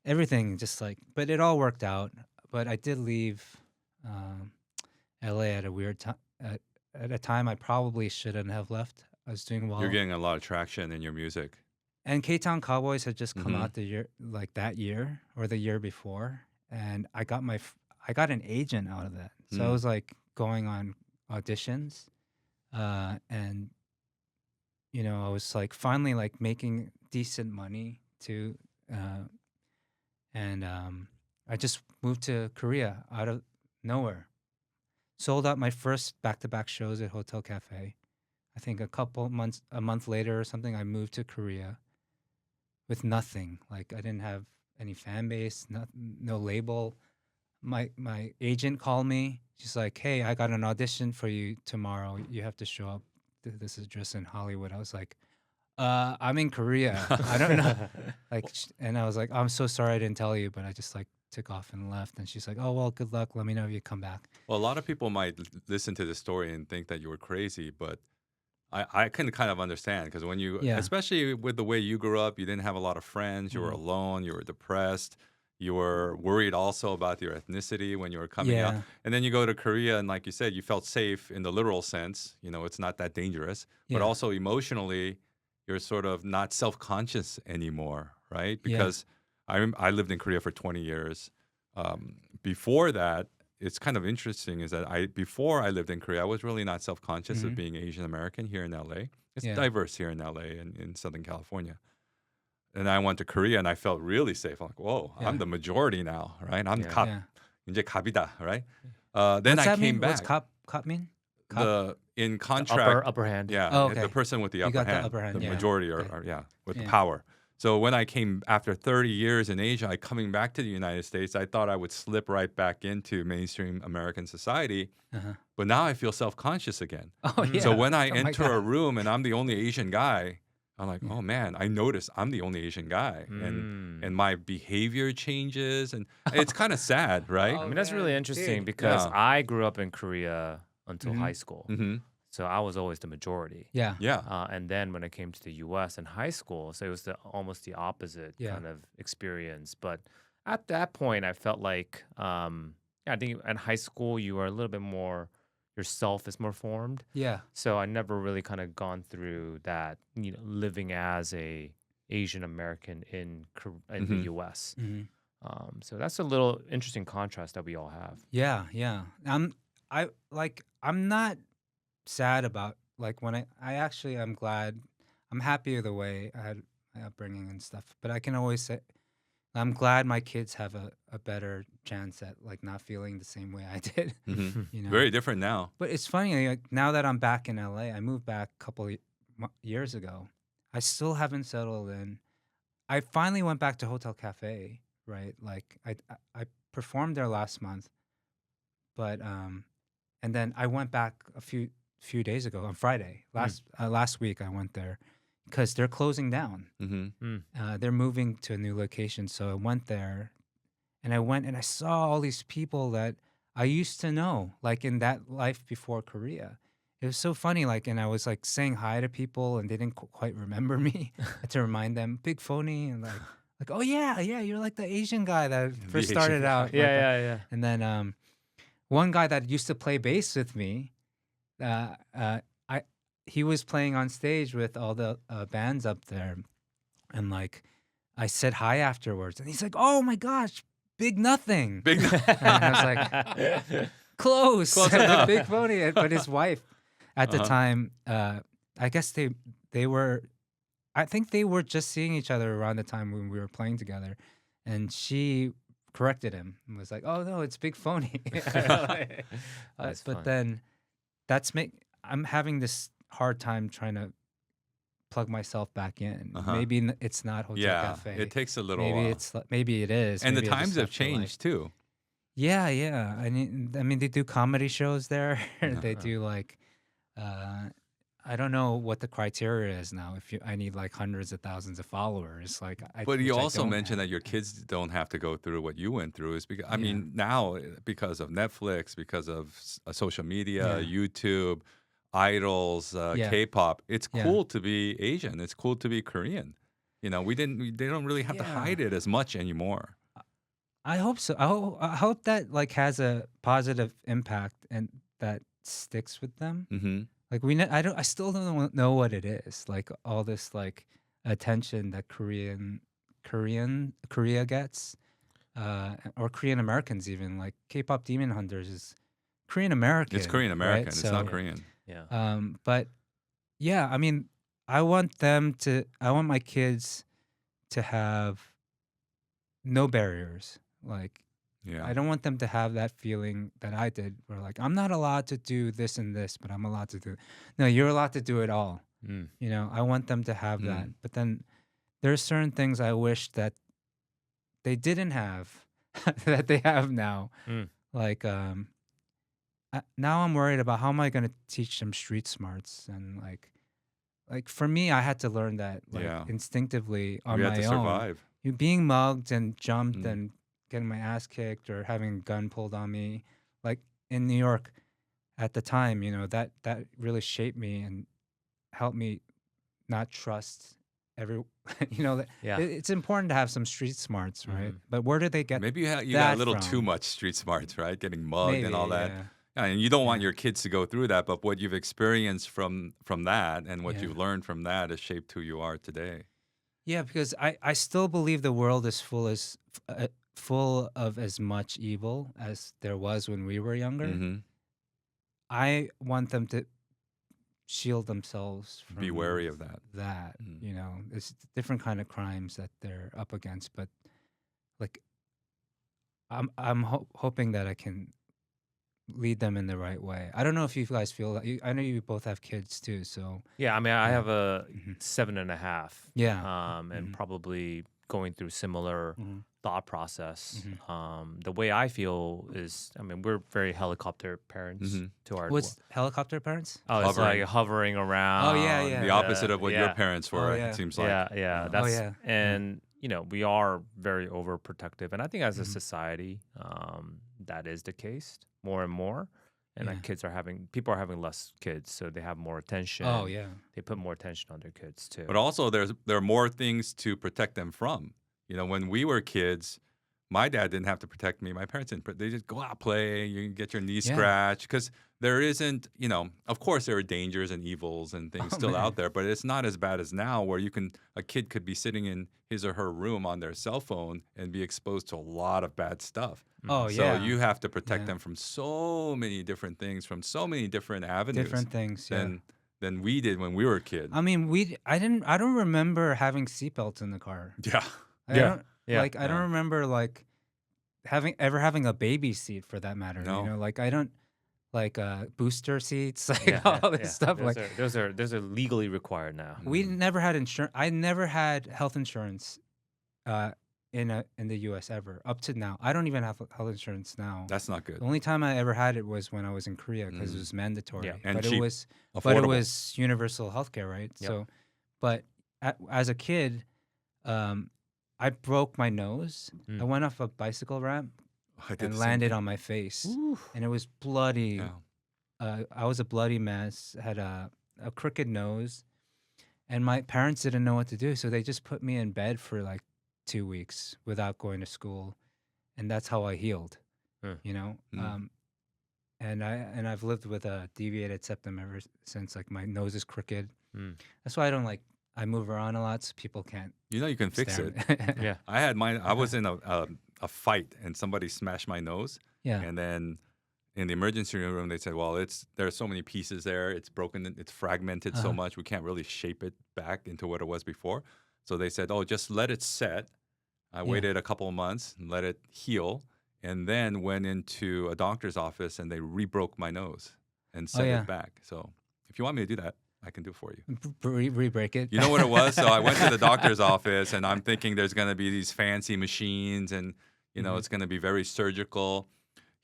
Everything just like, but it all worked out. But I did leave um, LA at a weird time, at a time I probably shouldn't have left. I was doing You're well. getting a lot of traction in your music. And K-Town Cowboys had just come Mhm. out the year, like that year or the year before. And I got an agent out of that. So I Mm. was like going on auditions. And I was like finally like making decent money too, and I just moved to Korea out of nowhere. Sold out my first back-to-back shows at Hotel Cafe. I think a month later or something, I moved to Korea with nothing. Like I didn't have any fan base, no label. My agent called me. She's like, "Hey, I got an audition for you tomorrow. You have to show up to this address in Hollywood." I was like, I'm in Korea. I don't know." And I was like, "I'm so sorry I didn't tell you," but I just like took off and left. And she's like, "Oh well, good luck. Let me know if you come back." Well, a lot of people might listen to this story and think that you were crazy, but I can kind of understand because when you, Yeah. especially with the way you grew up, you didn't have a lot of friends, you were Mhm. alone, you were depressed, you were worried also about your ethnicity when you were coming out. Yeah. And then you go to Korea, and like you said, you felt safe in the literal sense. It's not that dangerous, but Yeah. also emotionally, you're sort of not self conscious anymore, right? Yeah. Because I lived in Korea for 20 years. Before that, it's kind of interesting is that before I lived in Korea, I was really not self-conscious of Mhm. being Asian American here in LA. It's Yeah. diverse here in LA and in Southern California. And I went to Korea and I felt really safe. I'm like, whoa, I'm Yeah. the majority now, right? I'm Yeah. 갑, Yeah. 이제 갑이다, right? Then What's I that came mean? What's back. cop mean? Cop? In The contract, upper hand. yeah, Oh, the okay. person with the You upper got the hand, upper hand, the yeah. majority, Okay. or yeah, with the Yeah. power. So when I came after 30 years in Asia, coming back to the United States, I thought I would slip right back into mainstream American society. Uh-huh. But now I feel self-conscious again. Oh Mm. So yeah. when I Oh my enter a God. room and I'm the only Asian guy, I'm like, Yeah. oh man, I notice I'm the only Asian guy, and my behavior changes, and it's kind of sad, right? I Oh mean, that's really man, interesting dude. because Yeah. I grew up in Korea until Mhm. high school. Mm-hmm. So I was always the majority. Yeah. Yeah. And then when I came to the US in high school, so it was almost the opposite Yeah. kind of experience. But at that point, I felt like, I think in high school, you are a little bit more, yourself is more formed. Yeah. So I never really kind of gone through that, living as a Asian American in the Mhm. US. hmm So that's a little interesting contrast that we all have. Yeah. Yeah. I'm not sad about like when I actually I'm glad I'm happy with the way I had my upbringing and stuff. But I can always say I'm glad my kids have a better chance at like not feeling the same way I did. Mm-hmm. You know. Very different now. But it's funny, like now that I'm back in LA, I moved back a couple years ago. I still haven't settled in. I finally went back to Hotel Cafe, right? Like I performed there last month, but and then I went back a few days ago on Friday. Last week I went there because they're closing down. Mm-hmm. They're moving to a new location, so I went there, and I saw all these people that I used to know, like in that life before Korea. It was so funny, like, and I was like saying hi to people, and they didn't quite remember me. I had to remind them, Big Phony, and like, oh yeah, you're like the Asian guy that first Asian started guy. out. like Yeah, that." yeah. And then one guy that used to play bass with me, uh, uh, I he was playing on stage with all the bands up there, and like I said hi afterwards, and he's like, "Oh my gosh, Big Nothing." Big. And I was like, "Close, Close enough. Big Phony." But his wife, at the Uh-huh. time, I guess they were, I think they were just seeing each other around the time when we were playing together, and she corrected him and was like, "Oh no, it's Big Phony." That's But fun. then I'm having this hard time trying to plug myself back in. Uh-huh. Maybe it's not Hotel Yeah, Cafe. it takes a little Maybe while. maybe it is. And the Maybe I just times have to, like- changed too. Yeah. I mean, they do comedy shows there. They Uh-huh. do like, I don't know what the criteria is now. I need like hundreds of thousands of followers, like, But you which I also don't mentioned have. that your kids don't have to go through what you went through. Is because I Yeah. mean now because of Netflix, because of social media, Yeah. YouTube, idols, Yeah. K-pop. It's Yeah. cool to be Asian. It's cool to be Korean. They don't really have to Yeah. hide it as much anymore. I hope so. I hope that like has a positive impact and that sticks with them. Mm-hmm. Like I still don't know what it is. Like all this like attention that Korea gets, or Korean Americans even. Like K-pop Demon Hunters is Korean American. It's Korean American. Right? It's So, not Korean. Yeah. But yeah, I mean, I want my kids to have no barriers. Like Yeah. I don't want them to have that feeling that I did, where like I'm not allowed to do this and this, but I'm allowed to do. No, you're allowed to do it all. Mm. I want them to have that. Mm. But then there are certain things I wish that they didn't have that they have now. Mm. Like now I'm worried about how am I going to teach them street smarts, and like for me, I had to learn that like Yeah. instinctively on We had my to own. survive. You being mugged and jumped Mm. and getting my ass kicked or having a gun pulled on me, like in New York at the time, that really shaped me and helped me not trust every. Yeah. It's important to have some street smarts, right? Mhm. But where do they get? Maybe you got a that little too from? much street smarts, right? Getting mugged Maybe, and all that. yeah. Yeah, and you don't want Yeah. your kids to go through that, but what you've experienced from that and what Yeah. you've learned from that has shaped who you are today. Yeah, because I still believe the world is full of as much evil as there was when we were younger. Hmm. I want them to shield themselves from Be wary of that. Mhm. It's different kind of crimes that they're up against, but like I'm hoping that I can lead them in the right way. I don't know if you guys feel that. I know you both have kids too, so Yeah, I mean, I have a Mhm. 7.5. Yeah. And Mhm. probably going through similar Mhm. thought process. Mhm. The way I feel is, I mean, we're very helicopter parents to our. What's helicopter parents? Oh, it's like Hovering. hovering Oh yeah, around. The yeah. opposite of what your Yeah, parents Oh were, it yeah. seems yeah, like. yeah. Oh That's yeah. and we are very overprotective, and I think as a Mhm. society, that is the case more and more. And Yeah. like people are having less kids, so they have more attention. Oh yeah. They put more attention on their kids too. But also, there are more things to protect them from. When we were kids, my dad didn't have to protect me. My parents didn't. They just go out play. You can get your knee Yeah. scratched because there isn't. Of course, there are dangers and evils and things Oh, still man. out there, but it's not as bad as now, where a kid could be sitting in his or her room on their cell phone and be exposed to a lot of bad stuff. Oh Mhm. So yeah. you have to protect Yeah. them from so many different things, from so many different avenues Different things. Yeah. than we did when we were a kid. I mean, I don't remember having seatbelts in the car. Yeah. I Yeah. don't Yeah. I don't Yeah. remember like having a baby seat for that matter. No. Like I don't like booster seats, like Yeah, all yeah, this yeah. stuff. Those are legally required now. We Mhm. never had insurance. I never had health insurance uh in the US ever up to now. I don't even have health insurance now. That's not good. The only time I ever had it was when I was in Korea because it Mm. was mandatory. And But cheap. it Affordable. was universal healthcare, right? Yep. So, but as a kid, I broke my nose. I Mm. went off a bicycle ramp I did and the same landed thing. on my face, Oof. and it was bloody. Yeah. I was a bloody mess. Had a crooked nose, and my parents didn't know what to do, so they just put me in bed for like 2 weeks without going to school, and that's how I healed. Huh. Mm. And I've lived with a deviated septum ever since. Like my nose is crooked. Mm. That's why I don't like. I move around a lot, so people can't You can fix stare. it. Yeah. I had mine. I was in a fight and somebody smashed my nose. Yeah. And then in the emergency room, they said, "Well, there are so many pieces there. It's broken. It's fragmented so Uh-huh. much. We can't really shape it back into what it was before." So they said, "Oh, just let it set." I Yeah. waited a couple of months and let it heal, and then went into a doctor's office and they rebroke my nose and set yeah. it back. So if you want me to do that, I can do it for you. Re-break it. You know what it was? So I went to the doctor's office and I'm thinking there's going to be these fancy machines and, Mhm. it's going to be very surgical.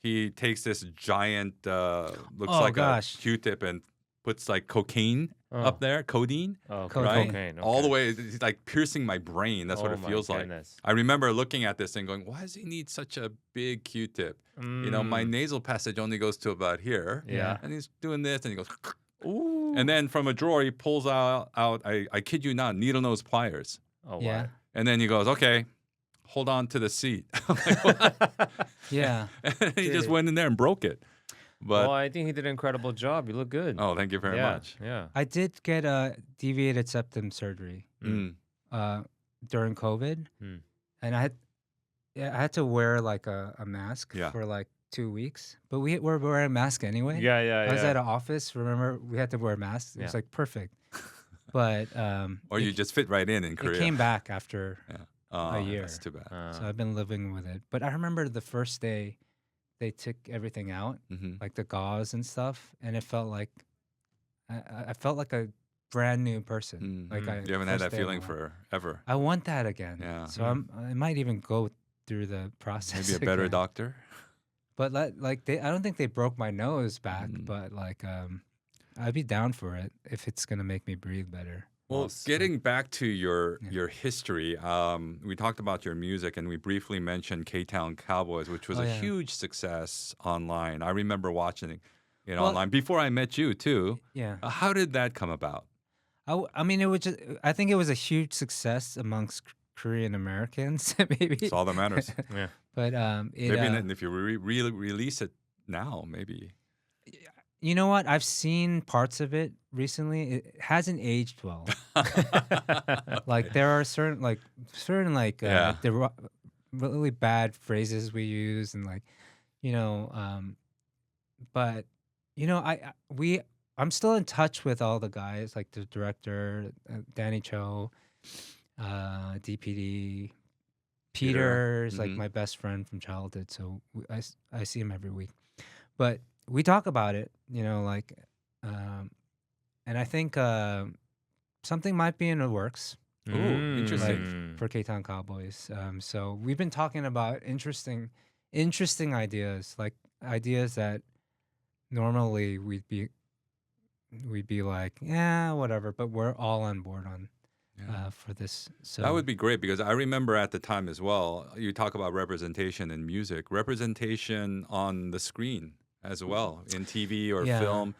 He takes this giant, looks Oh, like gosh. a Q-tip and puts like cocaine up there, codeine, Oh, Cocaine. cocaine. all the Okay. way. It's like piercing my brain. That's what Oh it my feels like. goodness. I remember looking at this and going, why does he need such a big Q-tip? My Mm. nasal passage only goes to about here. Yeah. And he's doing this and he goes, Ooh. and then from a drawer, he pulls out I kid you not, needle nose pliers. Oh, Yeah. wow. And then he goes, okay, hold on to the seat. I'm like, "What?" Yeah. And he just Dude. went in there and broke it. But, Well, I think he did an incredible job. You look good. oh, thank you very yeah. much. Yeah. I did get a deviated septum surgery Mm. during COVID, Mm. and I had to wear like a mask Yeah. for like 2 weeks. But we were wearing a mask anyway. Yeah, yeah, I was yeah. at an office. Remember, we had to wear masks. It was Yeah. like perfect. But Or you just fit right in it Korea. came back after, Oh, year. That's too bad. so I've been living with it. But I remember the first day they took everything out, Hmm. like the gauze and stuff, and it felt like I felt like a brand new person. Like Mm. I You haven't had first that day of my feeling life. forever. I want that again. Yeah. So Mm. I might even go through the process. Maybe a better again. doctor. But I don't think they broke my nose back. Mm. But I'd be down for it if it's gonna make me breathe better. Well, Awesome. getting back to your Yeah. history, we talked about your music and we briefly mentioned K-Town Cowboys, which was Oh, a yeah. huge success online. I remember watching it Well- online before I met you too. Yeah. How did that come about? I mean, it was just. I think it was a huge success amongst Korean Americans, maybe. That's all that matters. Yeah. But Maybe if you release it now, maybe. you know what? I've seen parts of it recently. It hasn't aged well. Like there are certain Yeah. the really bad phrases we use and but I'm still in touch with all the guys, like the director, Danny Cho, DPD. Peter is like Mhm. my best friend from childhood, so I see him every week. But we talk about it, you know, like, um, and I think something might be in the works, Ooh, like interesting. for K-Town Cowboys. So we've been talking about interesting ideas, like ideas that normally we'd be like, yeah, whatever, but we're all on board on Yeah. for this. That So would be great because I remember at the time as well, you talk about representation in music, representation on the screen as well, in TV or yeah, film.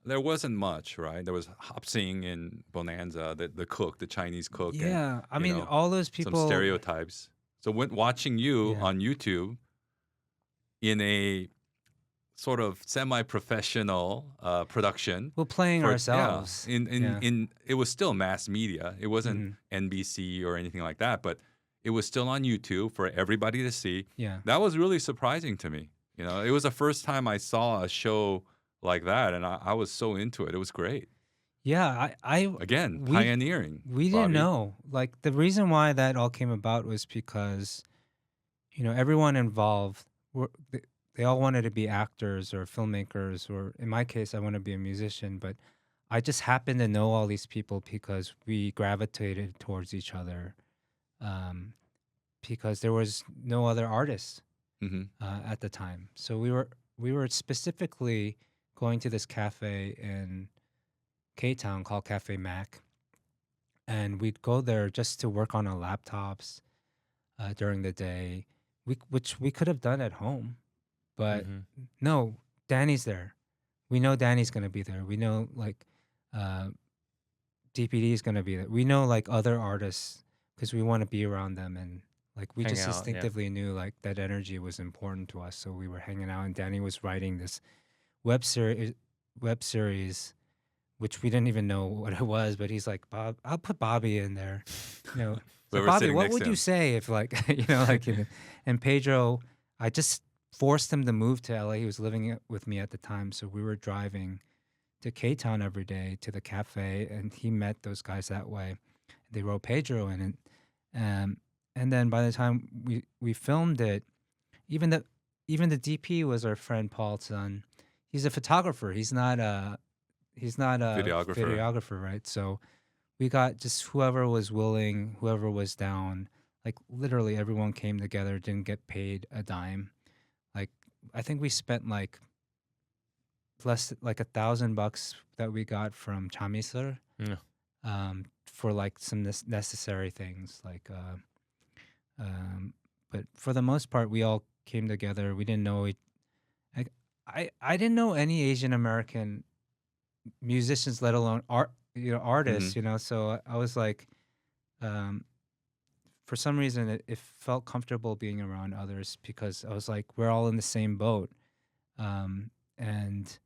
There wasn't much, right? There was Hop Sing in Bonanza, the cook, the Chinese cook, and, yeah. I you mean, know, all those some people. stereotypes. So when watching you Yeah, on YouTube in a sort of semi-professional production we're playing for ourselves. Yeah. in it was still mass media. It wasn't Hmm. NBC or anything like that, but it was still on YouTube for everybody to see. Yeah. That was really surprising to me. It was the first time I saw a show like that, and I was so into it. It was great. Yeah, Again, we pioneering, we didn't Bobby. know. Like the reason why that all came about was because everyone involved they all wanted to be actors or filmmakers, or in my case, I want to be a musician. But I just happened to know all these people because we gravitated towards each other, um, because there was no other artists Hmm. at the time. So we were specifically going to this cafe in K Town called Cafe Mac, and we'd go there just to work on our laptops during the day, which we could have done at home, but Mm-hmm. no, Danny's there. We know Danny's gonna be there. We know like uh, DPD is gonna be there. We know like other artists because we want to be around them, and like we Hang just out, yeah. instinctively knew like that energy was important to us. So we were hanging out, and Danny was writing this web series which we didn't even know what it was, but he's like, Bob, I'll put Bobby in there. So We were Bobby, sitting what next would to you him. say if like, and Pedro, I just forced him to move to LA. He was living with me at the time. So we were driving to K-Town every day to the cafe, and he met those guys that way. They wrote Pedro in it. Um, and then by the time we filmed it, even the even the DP was our friend Paul's son. He's a photographer. He's not a Videographer. videographer, right? So we got just whoever was willing, whoever was down. Like literally everyone came together, didn't get paid a dime. Like I think we spent like less like $1,000 that we got from Chamisar, Yeah. for like some necessary things um, but for the most part we all came together. We didn't know it. Like I didn't know any Asian American musicians, let alone Hmm. artists. So I was like, um, for some reason, it felt comfortable being around others because I was like, we're all in the same boat, and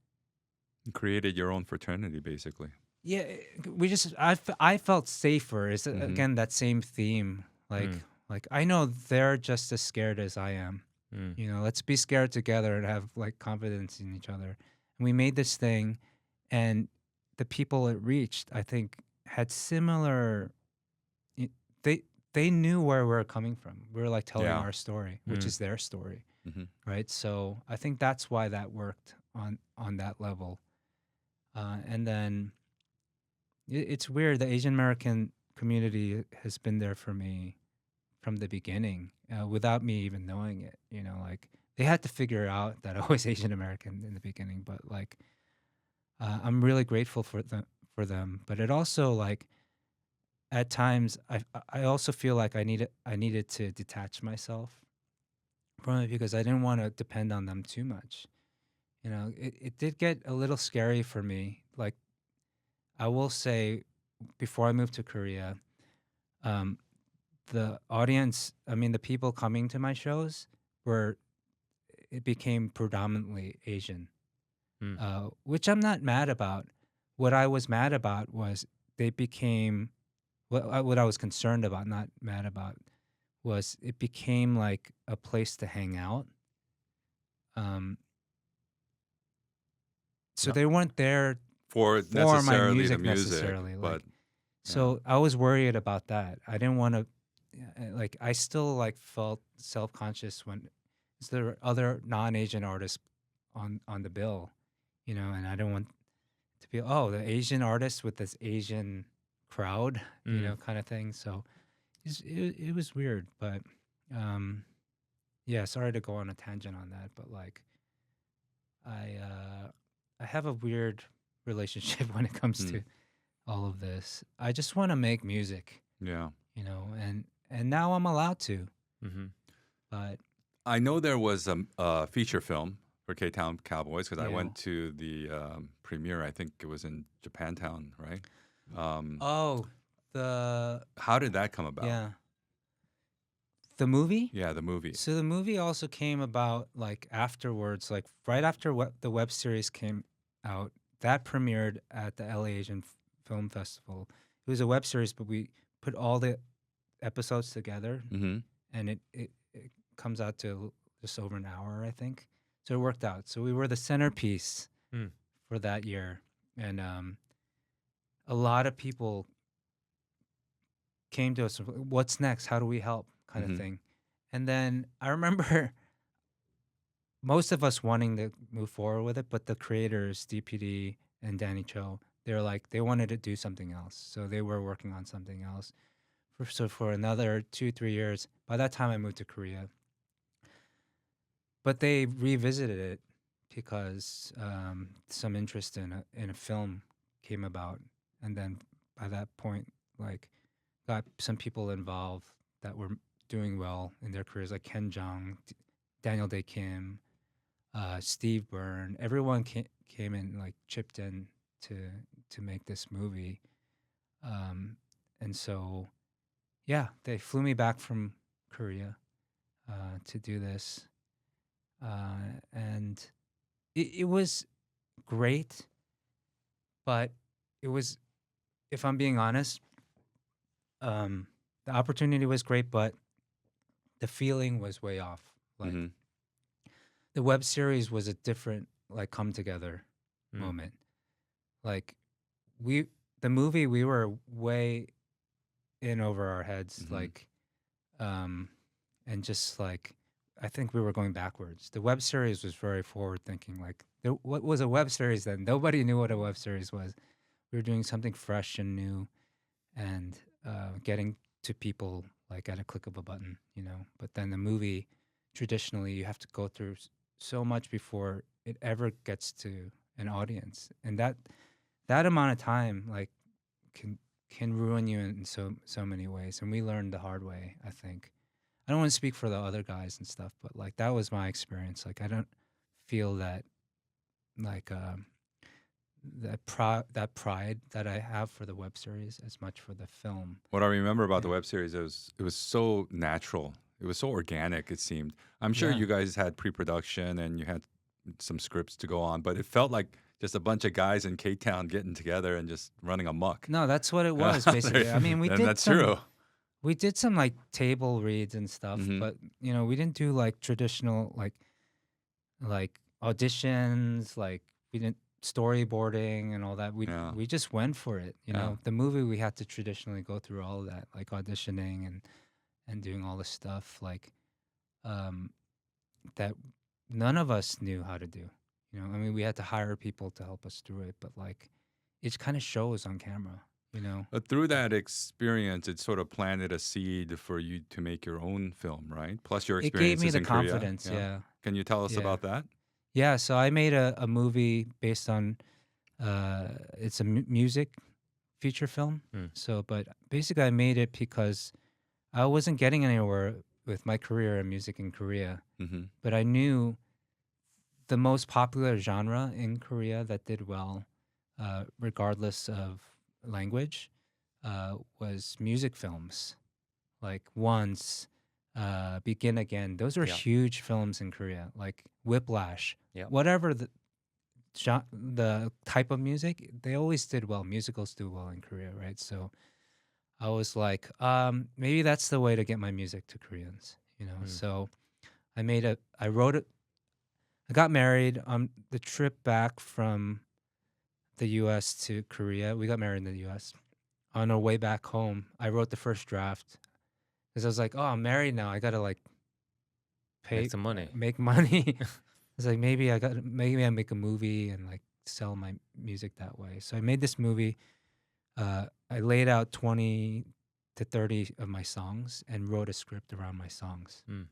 Created your own fraternity, basically. yeah, we just I felt safer. It's Hmm. again that same theme, Mm. like I know they're just as scared as I am. Mm. Let's be scared together and have like confidence in each other. And we made this thing, and the people it reached, I think, had similar. y- They they knew where we are coming from. We were like telling Yeah. our story, which Mm. is their story, Hmm. right? So I think that's why that worked on that level. And then it's weird. The Asian American community has been there for me from the beginning, without me even knowing it. Like they had to figure out that I was Asian American in the beginning, but like I'm really grateful for them. But it also like at times I also feel like I needed to detach myself from it because I didn't want to depend on them too much. It did get a little scary for me. Like I will say, before I moved to Korea, um, the audience, I mean, the people coming to my shows were it became predominantly Asian, Mm. which I'm not mad about. What I was mad about was they became what I was concerned about, not mad about, was it became like a place to hang out. Um, so No. they weren't there For for my necessarily the music music, necessarily. but Like, yeah. so I was worried about that. I didn't want to, like, I still like felt self conscious when is there other non Asian artists on the bill, and I don't want to be the Asian artist with this Asian crowd, kind of thing. So it was weird, but yeah, sorry to go on a tangent on that, but like I have a weird relationship when it comes to all of this. I just want to make music, Yeah. And now I'm allowed to, Mm-hmm. but I know there was a feature film for K-Town Cowboys because I Yeah. went to the premiere. I think it was in Japantown, right? the How did that come about? yeah, the movie. Yeah, the movie. So the movie also came about like afterwards, like right after the web series came out. That premiered at the LA Asian Film Festival. It was a web series, but we put all the episodes together, Mm-hmm. and it comes out to just over an hour, I think. So it worked out. So we were the centerpiece Mm. for that year, and a lot of people came to us. What's next? How do we help? Kind Mhm. of thing. And then I remember most of us wanting to move forward with it, but the creators, DPD and Danny Cho, they're like they wanted to do something else, so they were working on something else. So for another 2-3 years, by that time I moved to Korea, but they revisited it because some interest in a film came about, and then by that point, like got some people involved that were doing well in their careers, like Ken Jeong, Daniel Day Kim, Steve Byrne. Everyone came in, like chipped in to make this movie, and so yeah, they flew me back from Korea to do this, and it was great, but it was, if I'm being honest, the opportunity was great, but the feeling was way off. Like Mhm. the web series was a different like come together Mm. moment. Like the movie, we were way in over our heads, Mhm. like and just like I think we were going backwards. The web series was very forward thinking. Like what was a web series then? Nobody knew what a web series was. We were doing something fresh and new, and getting to people like at a click of a button, But then the movie, traditionally, you have to go through so much before it ever gets to an audience, and that amount of time like can ruin you in so many ways. And we learned the hard way, I think. I don't want to speak for the other guys and stuff, but like that was my experience. Like I don't feel that like that pride that I have for the web series as much for the film. What I remember about the Yeah. web series is it was so natural. It was so organic. It seemed. I'm sure Yeah. you guys had pre-production and you had some scripts to go on, but it felt like just a bunch of guys in K-Town getting together and just running amok. No, that's what it was basically. I mean, and that's true. we did some like table reads and stuff, Mhm. but we didn't do like traditional like auditions, like we didn't storyboarding and all that. Yeah. We just went for it, Yeah. The movie, we had to traditionally go through all of that, like auditioning and doing all this stuff like um that none of us knew how to do. I mean, we had to hire people to help us through it, but like it kind of shows on camera, But through that experience, it sort of planted a seed for you to make your own film, right? Plus your It gave me experiences the in Korea. confidence. Yeah. Can you tell us Yeah. about that? Yeah, so I made a movie based on it's a music feature film. Mm. So, but basically, I made it because I wasn't getting anywhere with my career in music in Korea. Mm-hmm. But I knew the most popular genre in Korea that did well, regardless of language, was music films, like Once, Begin Again. Those are Yeah. huge films in Korea, like Whiplash. Yeah. Whatever the type of music, they always did well. Musicals do well in Korea, right? So I was like, maybe that's the way to get my music to Koreans, So I wrote it. I got married on the trip back from the U.S. to Korea. We got married in the U.S. On our way back home, I wrote the first draft because I was like, oh, I'm married now. I gotta like Make some money. make money. was like, maybe I make a movie and like sell my music that way. So I made this movie. I laid out 20 to 30 of my songs and wrote a script around my songs. Mm.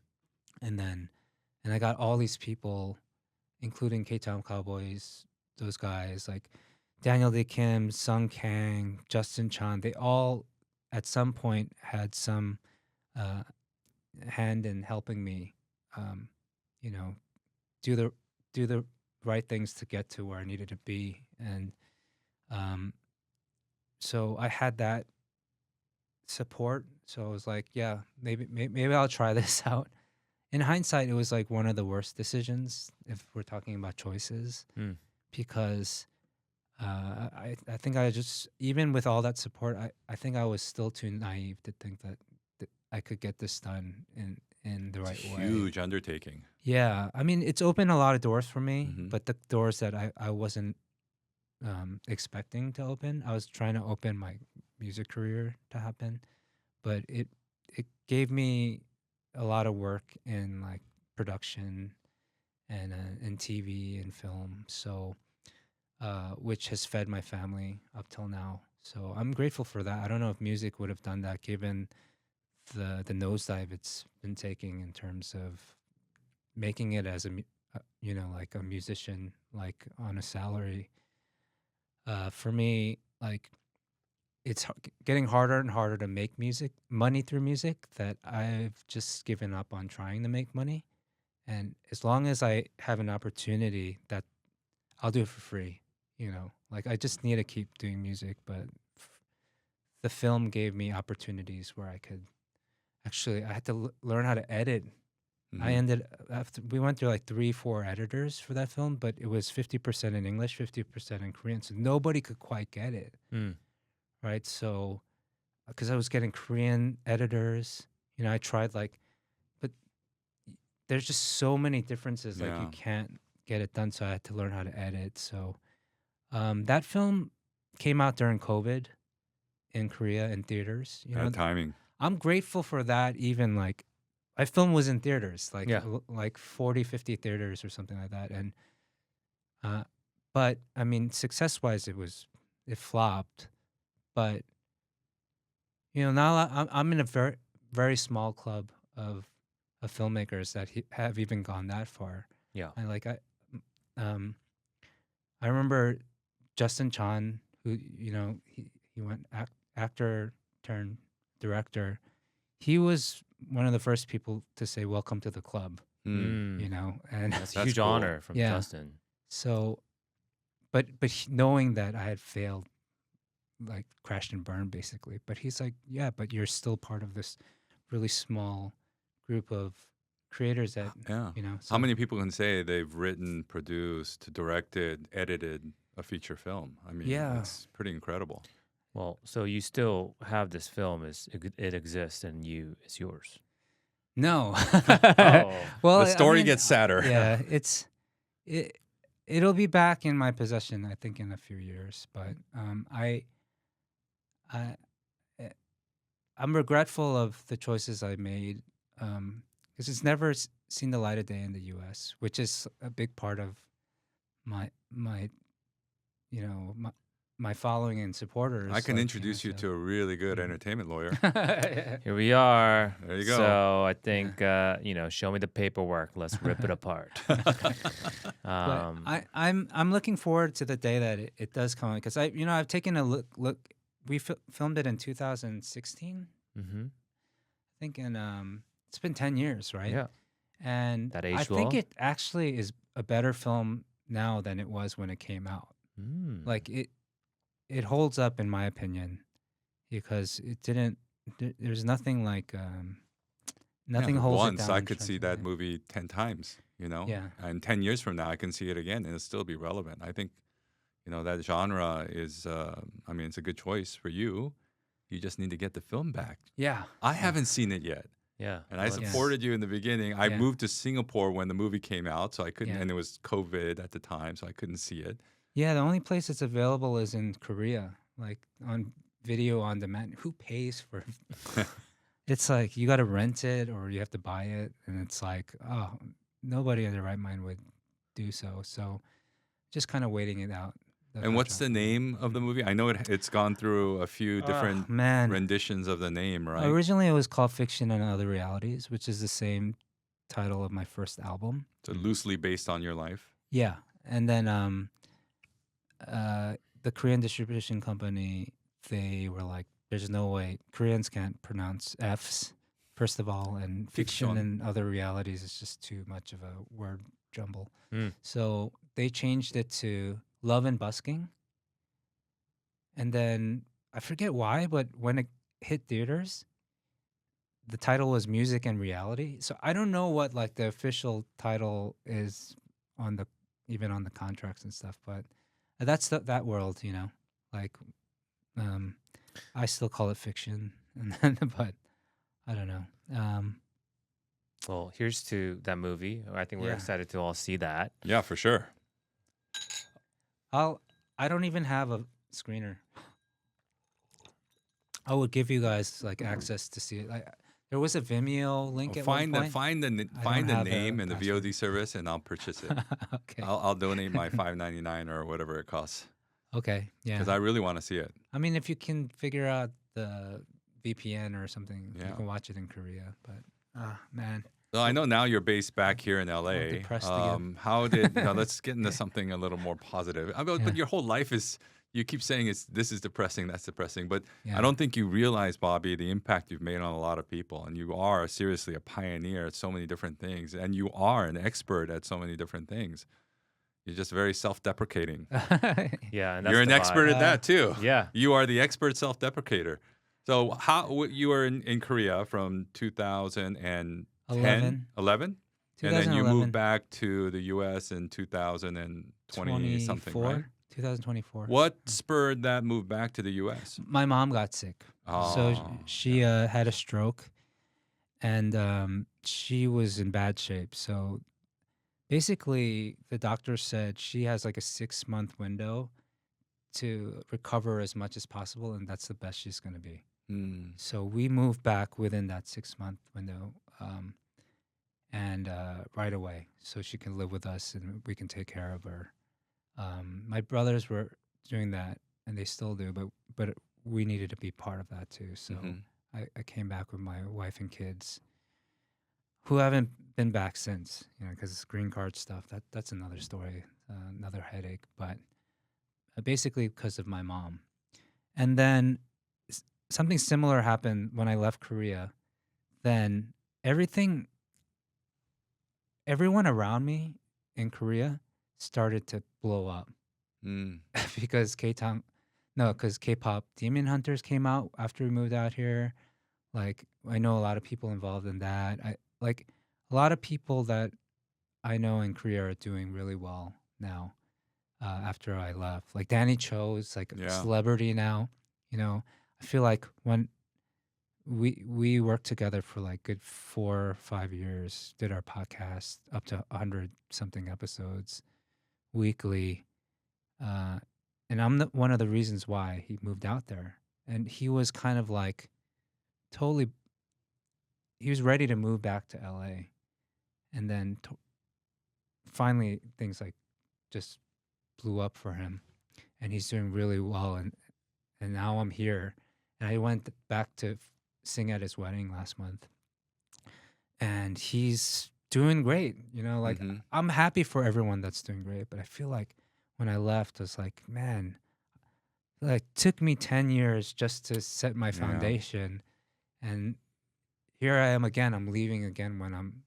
And I got all these people, including K-Town Cowboys, those guys like Daniel Day Kim, Sung Kang, Justin Chan. They all at some point had some uh, hand in helping me, um, you know, do the right things to get to where I needed to be. And um, so I had that support. So I was like, yeah, maybe I'll try this out. In hindsight, it was like one of the worst decisions if we're talking about choices, Mm. because I think I just, even with all that support, I think I was still too naive to think that I could get this done in the It's right a way. huge undertaking. Yeah, I mean, it's opened a lot of doors for me, Mhm. but the doors that I wasn't expecting to open, I was trying to open my music career to happen, but it gave me a lot of work in like production and in TV and film, so which has fed my family up till now. So I'm grateful for that. I don't know if music would have done that given the nosedive it's been taking in terms of making it as like a musician, like on a salary. For me, like it's getting harder and harder to make money through music, that I've just given up on trying to make money. And as long as I have an opportunity, that I'll do it for free. Like I just need to keep doing music, but the film gave me opportunities where I had to learn how to edit. I Mhm. ended after we went through like 3, 4 editors for that film, but it was 50% in English, 50% in Korean, so nobody could quite get it, Mm. right? So, because I was getting Korean editors, I tried but there's just so many differences, like you Yeah. can't get it done. So I had to learn how to edit. So, that film came out during COVID in Korea in theaters. Bad timing. I'm grateful for that. Even like my film was in theaters, like Yeah. like 40, 50 theaters or something like that. And uh, but I mean, success wise, it flopped. But now I'm in a very very small club of filmmakers that have even gone that far. Yeah. And um I remember Justin Chan, who he went actor turned director. He was one of the first people to say "Welcome to the club," Mm. Mm. and That's a That's huge cool. honor from Yeah. Justin. so, but knowing that I had failed, like crashed and burned, basically. But he's like, yeah, but you're still part of this really small group of creators that Yeah. How So many people can say they've written, produced, directed, edited a feeture film? I mean, Yeah. it's pretty incredible. Well, so you still have this film, it exists and it's yours. No. Oh. Well, The story I mean, gets sadder. Yeah, it'll be back in my possession, I think, in a few years. But I eh, I'm regretful of the choices I made, because it's never seen the light of day in the U.S., which is a big part of my my following and supporters. I can like, introduce you to a really good Mhm. entertainment lawyer. Here we are. There you go. So I think show me the paperwork. Let's rip it apart. But I'm looking forward to the day that it does come, because I've taken a look. We filmed it in 2016, Mm-hmm. I think, and it's been 10 years, right? Yeah. And That I aged think well? it actually is a better film now than it was when it came out. Mm. Like it holds up in my opinion, because it didn't. There's nothing like nothing Yeah, holds it once down. I in could terms see of that it. movie 10 times, Yeah. and 10 years from now I can see it again and it'll still be relevant. I think, that genre is, I mean, it's a good choice for you. You just need to get the film back. Yeah. I haven't seen it yet. Yeah. And I Well, it's- supported you in the beginning. I Yeah. moved to Singapore when the movie came out, so I couldn't, Yeah. and it was COVID at the time, so I couldn't see it. Yeah, the only place it's available is in Korea, like on video on demand. Who pays for It's like you got to rent it or you have to buy it, and it's like, oh, nobody in their right mind would do so. So just kind of waiting it out. And what's the name of the movie? I know it's gone through a few different Man, renditions of the name, right? originally it was called Fiction and Other Realities, which is the same title of my first album. So loosely based on your life. Yeah, and then the Korean distribution company, they were like, "There's no way Koreans can't pronounce F's, first of all, and fiction Fiction. and other realities is just too much of a word jumble." Mm. So they changed it to Love and Busking, and then I forget why, but when it hit theaters, the title was Music and Reality. So I don't know what like the official title is on the even on the contracts and stuff, but that's that world, you know. Like I still call it fiction, and then, but I don't know. Well, here's to that movie. I think we're Yeah. excited to all see that. Yeah, for sure. I don't even have a screener. I would give you guys like access to see it. Like there was a Vimeo link Well, at one point. find the don't have a name and the password. VOD service, and I'll purchase it. Okay. I'll donate my $5.99 or whatever it costs Okay. Yeah. because I really want to see it. I mean, if you can figure out the VPN or something, Yeah. you can watch it in Korea. But man, So I know now you're based back here in LA. depressed again. How did now let's get into something a little more positive. Yeah. But your whole life is you keep saying this is depressing, that's depressing, but yeah. I don't think you realize, Bobby, the impact you've made on a lot of people, and you are seriously a pioneer at so many different things, and you are an expert at so many different things. You're just very self-deprecating. Yeah, and that's You're an the expert vibe. at that too. Yeah. You are the expert self-deprecator. So you were in Korea from 2010, 11? And then you 2011. moved back to the U.S. in 2020 something, right? 2024. What spurred that move back to the U.S.? My mom got sick, so Oh, she had a stroke, and she was in bad shape. So basically, the doctor said she has like a 6-month window to recover as much as possible, and that's the best she's going to be. Hmm. So we moved back within that 6-month window, and right away, so she can live with us and we can take care of her. My brothers were doing that, and they still do, but we needed to be part of that too. So Mhm. I came back with my wife and kids, who haven't been back since, you know, because green card stuff. That's another story, another headache. But basically because of my mom, and then something similar happened when I left Korea. Then everyone around me in Korea started to blow up Mm. because because K-pop Demon Hunters came out after we moved out here. Like I know a lot of people involved in that. I like a lot of people that I know in Korea are doing really well now. After I left, like Danny Cho is like a Yeah. celebrity now. You know, I feel like when we worked together for like good 4 or 5 years, did our podcast up to 100 something episodes weekly, and I'm one of the reasons why he moved out there. And he was kind of like totally, he was ready to move back to LA, and then finally things like just blew up for him, and he's doing really well. And now I'm here, and I went back to sing at his wedding last month, and he's doing great. You know, like Mhm. I'm happy for everyone that's doing great, but I feel like when I left, I was like, man, like took me 10 years just to set my Yeah. foundation, and here I am again. I'm leaving again when I'm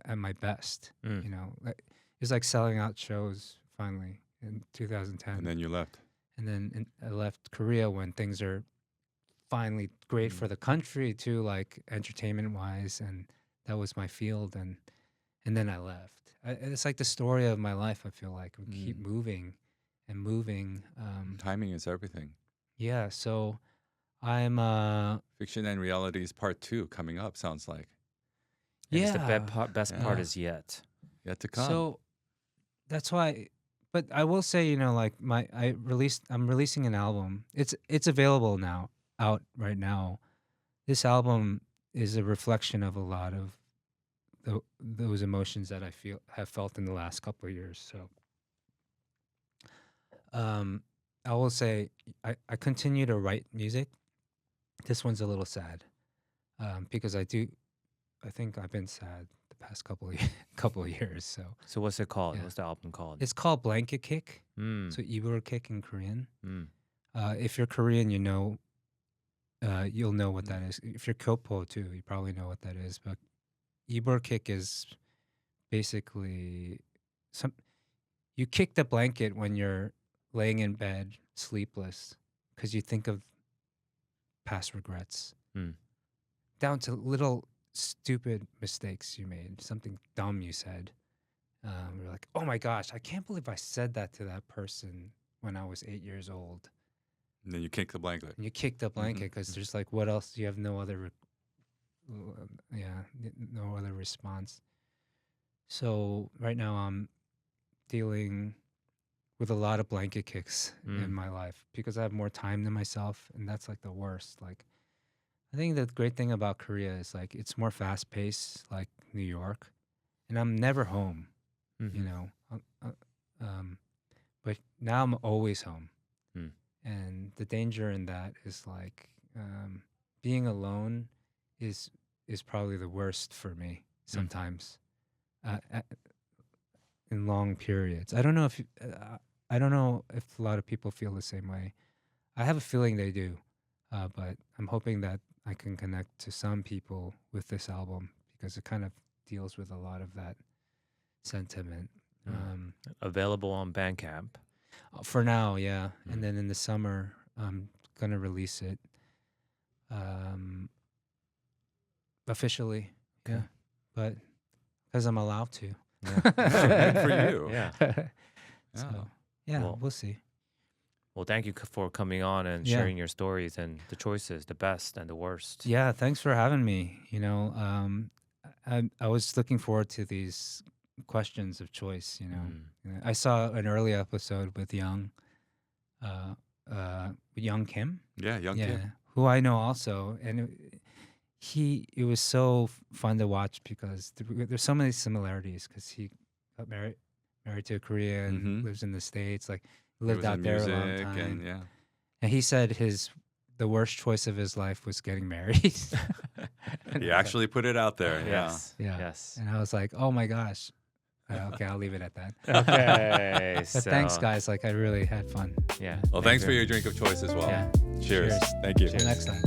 at my best. Mm. You know, like, it was like selling out shows finally in 2010, And then you left. and then I left Korea when things are finally great for the country too, like entertainment wise, and that was my field, and then I left. It's like the story of my life. I feel like we keep moving and moving. Timing is everything. Yeah, so I'm Fiction and Realities Part 2 coming up, sounds like. And yeah. the best part Yeah. is yet. Yet to come. So that's why. But I will say, you know, like I'm releasing an album. It's available now, out right now. This album is a reflection of a lot of those emotions that I have felt in the last couple of years. So I will say I continue to write music. This one's a little sad because I think I've been sad the past couple of years. So what's it called? Yeah. What's the album called? It's called Blanket Kick. Mm. So Ibor Kick in Korean. Mm. If you're Korean, you'll know what that is. If you're Kyopo too, you probably know what that is. But Ibor Kick is basically you kick the blanket when you're laying in bed sleepless because you think of past regrets, down to little stupid mistakes you made, something dumb you said. You're like, oh my gosh, I can't believe I said that to that person when I was 8 years old. And then you kick the blanket. And you kick the blanket because there's like, what else? You have no other, no other response. So right now I'm dealing with a lot of blanket kicks in my life because I have more time than myself, and that's like the worst. Like, I think the great thing about Korea is like it's more fast paced, like New York, and I'm never home, you know. But now I'm always home, and the danger in that is like being alone is probably the worst for me sometimes. In long periods, I don't know if a lot of people feel the same way. I have a feeling they do, but I'm hoping that I can connect to some people with this album because it kind of deals with a lot of that sentiment. Available on Bandcamp. For now, yeah. And then in the summer, I'm gonna release it officially. Okay. Yeah, but because I'm allowed to. Good for you. Yeah. So, yeah, Well, we'll see. Well, thank you for coming on and Yeah. sharing your stories and the choices, the best and the worst. Yeah, thanks for having me. You know, I was looking forward to these questions of choice. You know, I saw an early episode with Jeong Kim. Yeah, young kid. Who I know also, and it was so fun to watch because there's so many similarities. Because he got married to a Korean, lives in the States, like He lived was out in there a long music time. and And he said the worst choice of his life was getting married. he actually put it out there. Yes. Yeah. Yes. And I was like, oh my gosh. Okay, I'll leave it at that. Okay. But thanks, guys. Like, I really had fun. Yeah. Well, thanks for your drink of choice as well. Yeah. Cheers. Cheers. Thank you. See you next time.